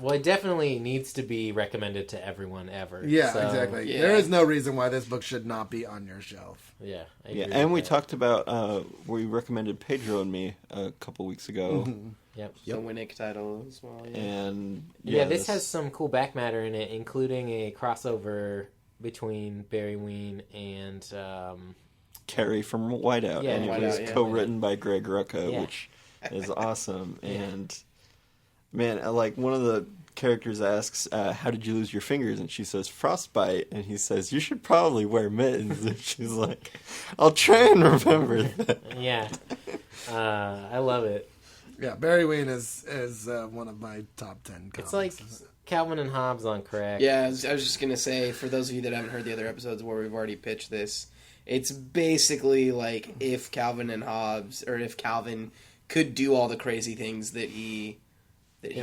well, it definitely needs to be recommended to everyone ever. Yeah, so, exactly. Yeah. There is no reason why this book should not be on your shelf. Yeah, I yeah, agree and with we that. talked about we recommended Pedro and Me a couple weeks ago. Mm-hmm. Yep. The Winnick title as well. Yeah. And Yeah, this has some cool back matter in it, including a crossover between Barry Ween and Carrie from Whiteout, Yeah, and it Whiteout, was yeah. co-written by Greg Rucka, Yeah. which is awesome. And man, like one of the characters asks, "How did you lose your fingers?" And she says, "Frostbite." And he says, "You should probably wear mittens." And she's like, "I'll try and remember that." yeah, I love it. Yeah, Barry Ween is one of my top 10 comics. It's like Calvin and Hobbes on crack. Yeah, I was just going to say, for those of you that haven't heard the other episodes where we've already pitched this, it's basically like if Calvin and Hobbes, or if Calvin could do all the crazy things that he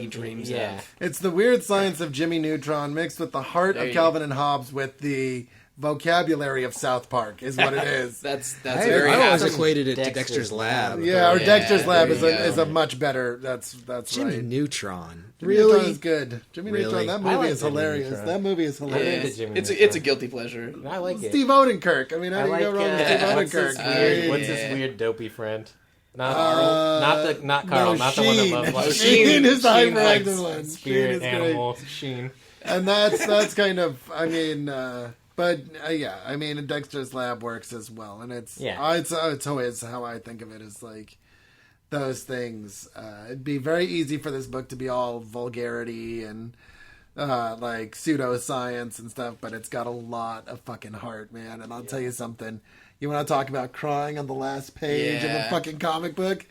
dreams Yeah. of. It's the weird science of Jimmy Neutron mixed with the heart There of you Calvin and Hobbes with the vocabulary of South Park is what it is. That's I very always awesome. equated it to Dexter's Dexter's Lab. Yeah, or Yeah, Dexter's Lab there is you a, go. is a much better. That's Jimmy right. Neutron. Jimmy Neutron Really? is good. Jimmy Really? Neutron. That I movie like is Jimmy hilarious. Neutron. That movie is Yeah, hilarious. into Jimmy it's Neutron. a guilty pleasure. I like it. Steve Odenkirk. I mean, how I do you like go wrong with Steve what's his Odenkirk? weird, what's Yeah. his weird dopey friend? Not Uh, not Carl, no, not the one that Sheen. loves like Sheen is the Sheen, hyperactive like, one. Spirit Sheen is animal Sheen. And that's kind of, I mean, but yeah, I mean, Dexter's Lab works as well, and it's it's always how I think of it as like those things. It'd be very easy for this book to be all vulgarity and like pseudoscience and stuff, but it's got a lot of fucking heart, man. And I'll tell you something. You want to talk about crying on the last page of a Yeah. fucking comic book?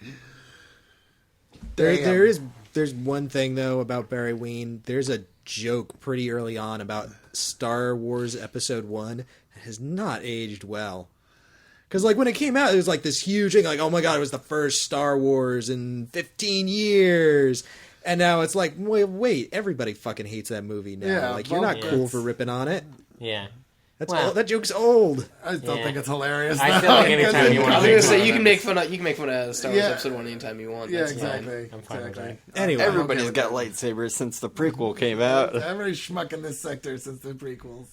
There's one thing though about Barry Ween. There's a joke pretty early on about Star Wars Episode 1 that has not aged well. Because like when it came out, it was like this huge thing, like, oh my god, it was the first Star Wars in 15 years. And now it's like, wait, everybody fucking hates that movie now. Yeah, like, you're well, not cool it's- for ripping on it. Yeah. That's Well- that joke's old. I just don't Yeah. think it's hilarious. I feel now, like anytime because you it- wanna I was make gonna fun say of you can it. make fun of Star Wars Yeah. Episode 1 anytime you want. Yeah, That's exactly. I'm fine with exactly. Anyway. Everybody's Okay. got lightsabers since the prequel came out. Every schmuck in this sector since the prequels.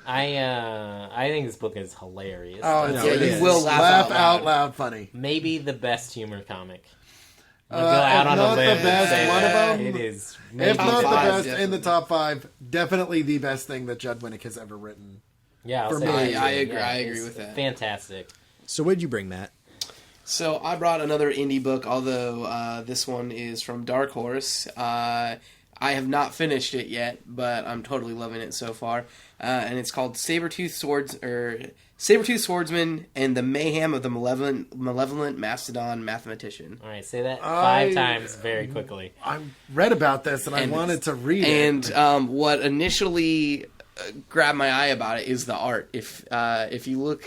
I think this book is hilarious. Oh, No, it's, it it's is. will laugh out loud. funny. Maybe the best humor comic. I'll Uh, go out if on not a the limb and best, say one of that them. It is. If maybe not the Top best five, in definitely. the top 5, definitely the best thing that Judd Winnick has ever written. Yeah, I'll for say me, that. I agree. Yeah, I agree it's with that. Fantastic. So what did you bring, Matt? So I brought another indie book, although this one is from Dark Horse. I have not finished it yet, but I'm totally loving it so far. And it's called Sabretooth Swordsman and the Mayhem of the Malevolent Mastodon Mathematician. All right, say that 5 times very quickly. I read about this and I wanted to read it. And what initially grabbed my eye about it is the art. If you look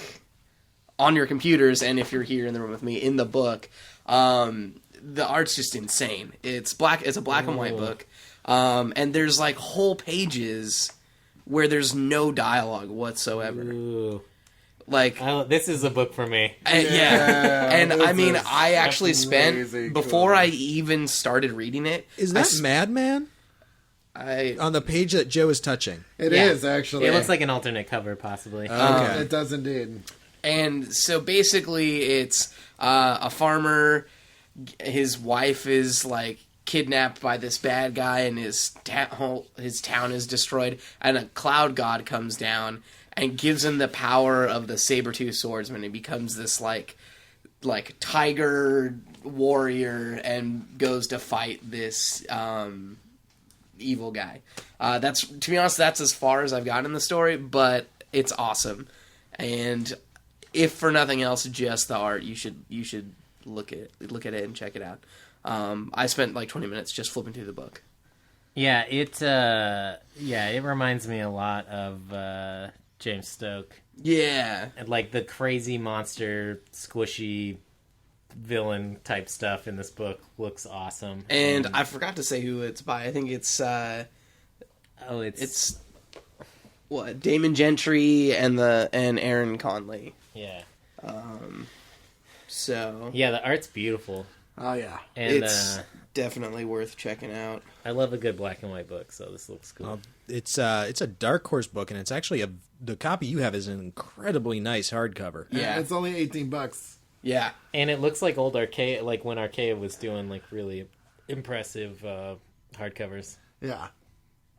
on your computers, and if you're here in the room with me, in the book, the art's just insane. It's a black and white book, and there's like whole pages where there's no dialogue whatsoever. Ooh. Like, this is a book for me. And I mean, I actually spent cool. before I even started reading it. Is that Madman? On the page that Joe is touching. It is, actually. It looks like an alternate cover, possibly. Okay. It does indeed. And so basically, it's a farmer. His wife is like kidnapped by this bad guy, and his town is destroyed. And a cloud god comes down and gives him the power of the Sabretooth Swordsman. He becomes this like tiger warrior and goes to fight this evil guy. That's, to be honest, that's as far as I've gotten in the story, but it's awesome. And if for nothing else, just the art, you should look at it and check it out. I spent like 20 minutes just flipping through the book. Yeah, it reminds me a lot of James Stoke. Yeah. And like the crazy monster, squishy villain type stuff in this book looks awesome. And I forgot to say who it's by. I think it's what, Damon Gentry and Aaron Conley. Yeah. So yeah, the art's beautiful. Oh, yeah. And it's definitely worth checking out. I love a good black and white book, so this looks cool. It's a Dark Horse book, and it's actually the copy you have is an incredibly nice hardcover. Yeah. It's only $18. Yeah. And it looks like old Archaea, like when Archaea was doing like really impressive hardcovers. Yeah.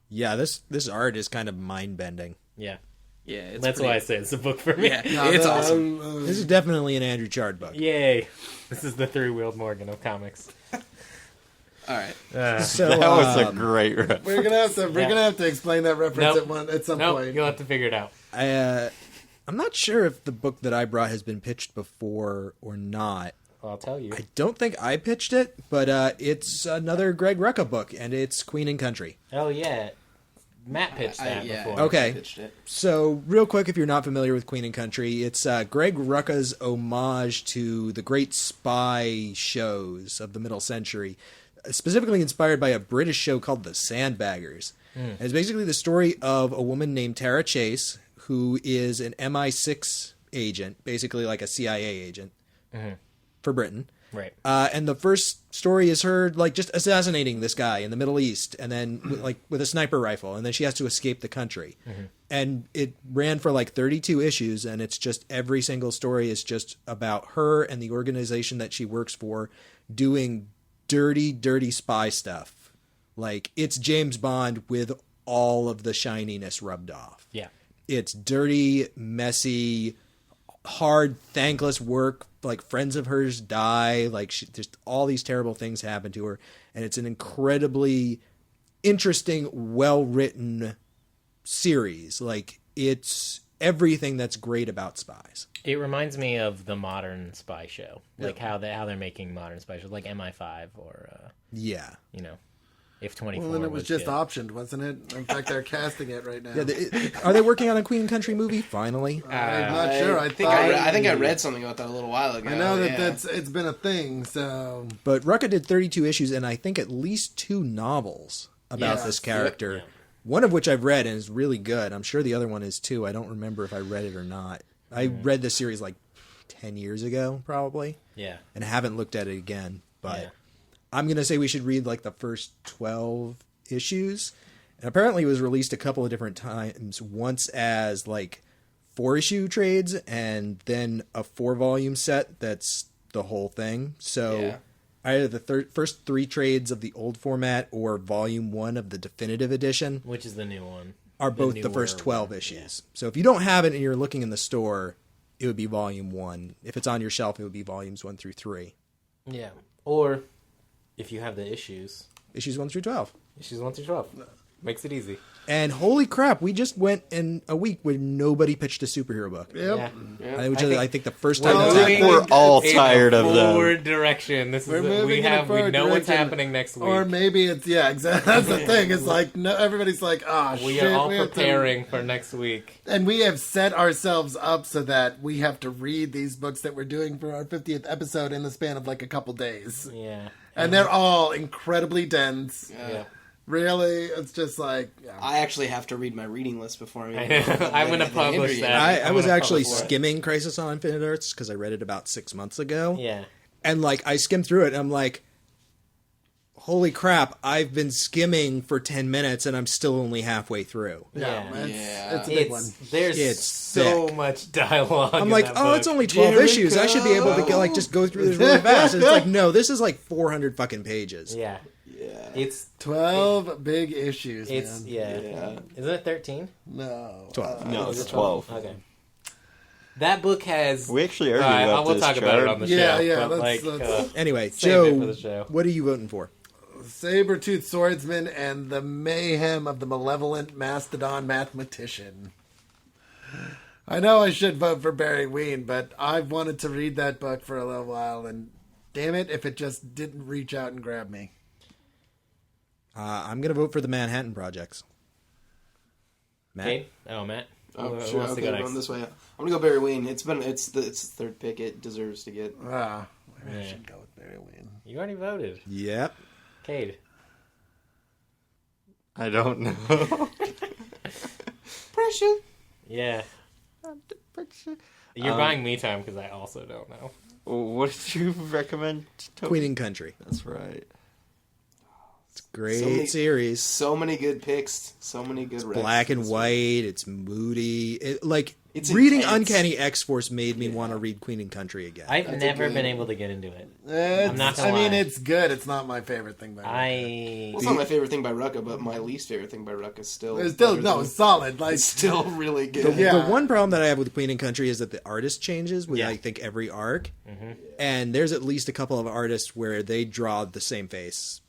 Yeah, this art is kind of mind-bending. Yeah. Yeah, That's why I say it's a book for me. Yeah, it's awesome. This is definitely an Andrew Chard book. Yay. This is the three-wheeled Morgan of comics. All right. So That was a great reference. We're gonna have to explain that reference at some point. You'll have to figure it out. I'm not sure if the book that I brought has been pitched before or not. Well, I'll tell you. I don't think I pitched it, but it's another Greg Rucka book, and it's Queen and Country. Oh, yeah. Matt pitched that before. Okay. Pitched it. So, real quick, if you're not familiar with Queen and Country, it's Greg Rucka's homage to the great spy shows of the middle century, specifically inspired by a British show called The Sandbaggers. And it's basically the story of a woman named Tara Chase, who is an MI6 agent, basically like a CIA agent for Britain. Right. And the first story is her like just assassinating this guy in the Middle East, and then with a sniper rifle, and then she has to escape the country. And it ran for like 32 issues, and it's just every single story is just about her and the organization that she works for doing dirty spy stuff. Like, it's James Bond with all of the shininess rubbed off. Yeah. It's dirty, messy, hard, thankless work. Like, friends of hers die. Like, just all these terrible things happen to her. And it's an incredibly interesting, well-written series. Like, it's everything that's great about spies. It reminds me of the modern spy show. Like how they're making modern spy shows, like MI5 or, if 24 Well, then it was just good. optioned, wasn't it? In fact, they're casting it right now. Yeah, are they working on a Queen and Country movie finally? I'm not sure. I think I read something about that a little while ago. I know that it's been a thing. So, But Rucka did 32 issues and I think at least 2 novels about Yes. this character. Yep. One of which I've read and is really good. I'm sure the other one is too. I don't remember if I read it or not. I read the series like 10 years ago, probably. Yeah. And haven't looked at it again. But Yeah. I'm going to say we should read like the first 12 issues. And apparently it was released a couple of different times. Once as like 4-issue trades and then a 4-volume set that's the whole thing. So either the first 3 trades of the old format or volume 1 of the definitive edition Which is the new one. are both the newer first 12 one, issues. So if you don't have it and you're looking in the store, it would be volume 1. If it's on your shelf, it would be volumes 1 through 3. Yeah. Or if you have the issues. Issues 1 through 12. Issues 1 through 12. Makes it easy. And holy crap, we just went in a week where nobody pitched a superhero book. Yep. Yeah. Which I think the first time Well, that's I happened. We're all tired of them. Forward direction. This We're is moving we in a have. We forward know what's direction. happening next week. Or maybe it's exactly. That's the thing. It's like no, everybody's like, we shit. are all we have to-" preparing for next week. And we have set ourselves up so that we have to read these books that we're doing for our 50th episode in the span of like a couple days. Yeah. And they're all incredibly dense. Yeah. Really, it's just like I actually have to read my reading list before I'm going to publish that. I was gonna actually publish it. skimming Crisis on Infinite Earths because I read it about 6 months ago. Yeah. And like I skimmed through it and I'm like, holy crap, I've been skimming for 10 minutes and I'm still only halfway through. Yeah. it's a big one. There's It's so thick. much dialogue. I'm in like, that oh, book. it's only 12 issues. I should be able to like just go through this really fast. And it's like, no, this is like 400 fucking pages. Yeah. Yeah. It's 12 big issues, it's man. yeah. Isn't it 13? No. 12. No, Is it's it 12. Okay. That book has. We actually argued Alright, about we'll this, talk about it Chad. on the Yeah, show. yeah, But let's- Anyway, Save it for the show. Joe, what are you voting for? Saber-toothed swordsman and the mayhem of the malevolent mastodon mathematician. I know I should vote for Barry Ween, but I've wanted to read that book for a little while, and damn it if it just didn't reach out and grab me. I'm going to vote for the Manhattan Projects. Matt? Okay. Oh, Matt. Oh, Who sure. wants to Okay, go going next? this way. I'm gonna go Barry Ween. It's the third pick. It deserves to get. Maybe I Yeah. should go with Barry Ween. You already voted. Yep. Cade. I don't know. Pressure. Yeah. You're buying me time because I also don't know. What did you recommend, Toby? Queen and Country. That's right. It's a great So many- series. So many good picks. So many good. recs Black and this week. white. It's moody. It's reading intense. Uncanny X-Force made me want to read Queen and Country again. I've That's never a good- been able to get into it. I'm not gonna mean, lie. it's good. It's not my favorite thing by Rucka. Well, it's not my favorite thing by Rucka, but my least favorite thing by Rucka is still. It's still, better no, than- it's solid. Like, It's still really good. Yeah. The one problem that I have with Queen and Country is that the artist changes with, Yeah. I think, every arc. And there's at least a couple of artists where they draw the same face.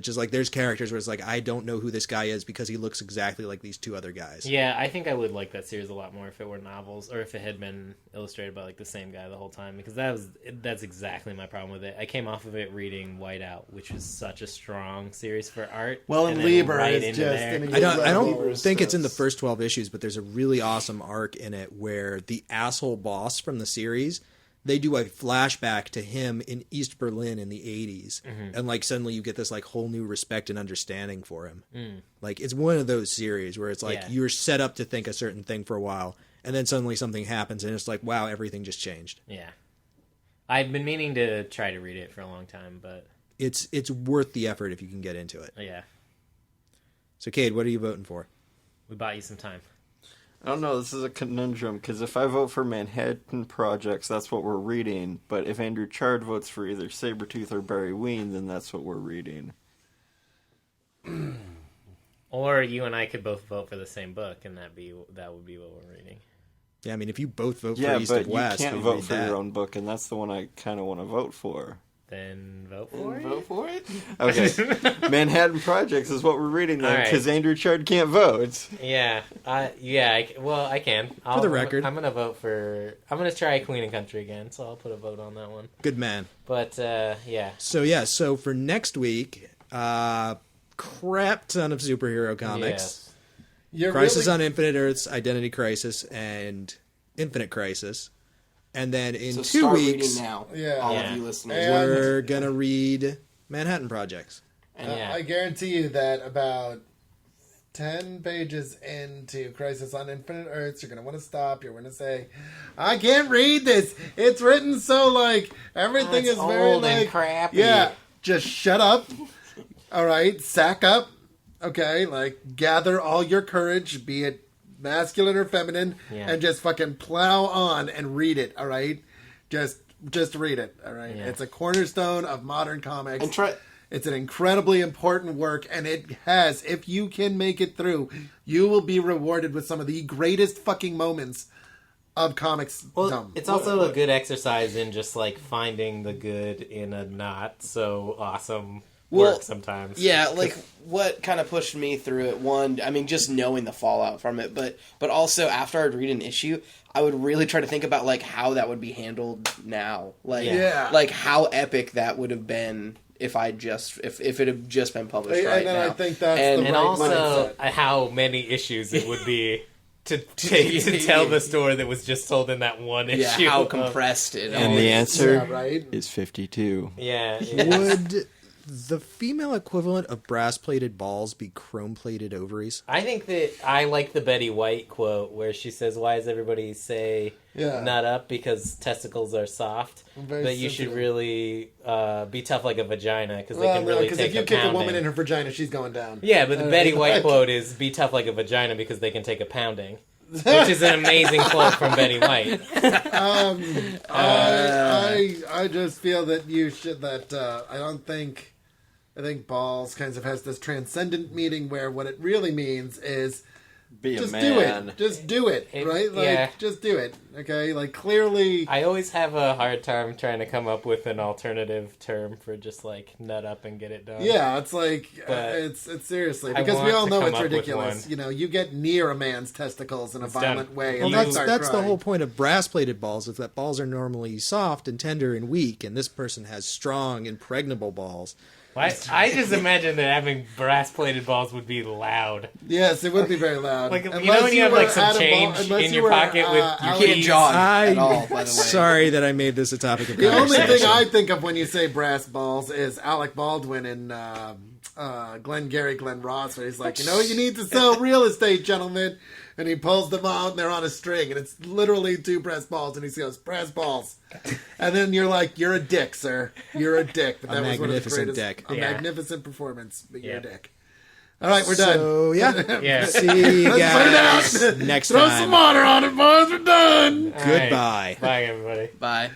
Just like there's characters where it's like, I don't know who this guy is because he looks exactly like these two other guys. Yeah, I think I would like that series a lot more if it were novels or if it had been illustrated by like the same guy the whole time, because that's exactly my problem with it. I came off of it reading Whiteout, which is such a strong series for art. well, and then Lieber right is into just. there. mean, I don't Lieber's think it's in the stuff. first 12 issues, but there's a really awesome arc in it where the asshole boss from the series, they do a flashback to him in East Berlin in the 80s. And like suddenly you get this like whole new respect and understanding for him. Like it's one of those series where it's like Yeah. you're set up to think a certain thing for a while and then suddenly something happens and it's like, wow, everything just changed. Yeah. I've been meaning to try to read it for a long time, but It's worth the effort if you can get into it. yeah, So Cade, what are you voting for? we bought you some time. I don't know. This is a conundrum because if I vote for Manhattan Projects, that's what we're reading. But if Andrew Chard votes for either Sabretooth or Barry Ween, then that's what we're reading. Or you and I could both vote for the same book, and that would be what we're reading. Yeah, I mean, if you both vote Yeah, for East but of West, you can't we'd vote read for that. your own book, and that's the one I kind of want to vote for. Then vote for it. Vote for it. Okay, Manhattan Projects is what we're reading then, All because right. Andrew Chard can't vote. Yeah, I can. For the record. I'm gonna vote for. I'm gonna try Queen and Country again, so I'll put a vote on that one. Good man. But yeah, So for next week, crap ton of superhero comics. yes. You're Crisis really, on Infinite Earths, Identity Crisis, and Infinite Crisis. And then in So 2 start weeks, reading now. Yeah. All Yeah. of you listeners. And- we're going to read Manhattan Projects. And yeah, I guarantee you that about 10 pages into Crisis on Infinite Earths, you're going to want to stop. You're going to say, I can't read this. It's written so, like, everything it's is very, old and like... crappy. Yeah, just shut up. All right, sack up. Okay, like, gather all your courage, be it masculine or feminine, Yeah. and just fucking plow on and read it, all right? Just read it, all right? Yeah. It's a cornerstone of modern comics. And try. It's an incredibly important work, and it has, if you can make it through, you will be rewarded with some of the greatest fucking moments of comics dumb. It's also a good exercise in just like finding the good in a not so awesome work sometimes. Yeah, like what kind of pushed me through it, one, I mean, just knowing the fallout from it, but also after I'd read an issue, I would really try to think about like how that would be handled now. Like, like how epic that would have been if if it had just been published right now. I think that's the and right also mindset. how many issues it would be to tell the story that was just told in that one issue. Yeah, how compressed it And the answer right? is 52. Yeah. Would the female equivalent of brass-plated balls be chrome-plated ovaries? I think that I like the Betty White quote where she says, "Why does everybody say nut up? Because testicles are soft, but you should really be tough like a vagina because they can really take a pounding." Because if you kick a woman in her vagina, she's going down. Yeah, but the Betty White quote is, "Be tough like a vagina because they can take a pounding." Which is an amazing quote from Betty White. I just feel that I think balls kind of has this transcendent meaning where what it really means is Be just a do man. it. Just do it, right? Like, yeah. just do it. Okay? Like, clearly... I always have a hard time trying to come up with an alternative term for just, like, nut up and get it done. Yeah, it's like, But it's seriously, I because we want all to know come it's up with ridiculous. one. You know, you get near a man's testicles in a violent done. way, Well, and that's start the crying. whole point of brass-plated balls, is that balls are normally soft and tender and weak, and this person has strong, impregnable balls. I just imagine that having brass-plated balls would be loud. Yes, it would be very loud. Like, you know when you have, like, some change in your pocket with your You can't keys? jog at all, by the way. Sorry that I made this a topic of The only conversation. thing I think of when you say brass balls is Alec Baldwin in Glenn Ross, where he's like, you know, you need to sell real estate, gentlemen. And he pulls them out, and they're on a string, and it's literally 2 brass balls, and he goes, brass balls. And then you're like, you're a dick, sir. You're a dick. But that was one of the magnificent greatest, dick. a Yeah. magnificent performance, but you're a dick. All right, we're done. So, yeah. Yeah. See you guys next Throw time. some water on it, boys. We're done. All right. Goodbye. Bye, everybody. Bye.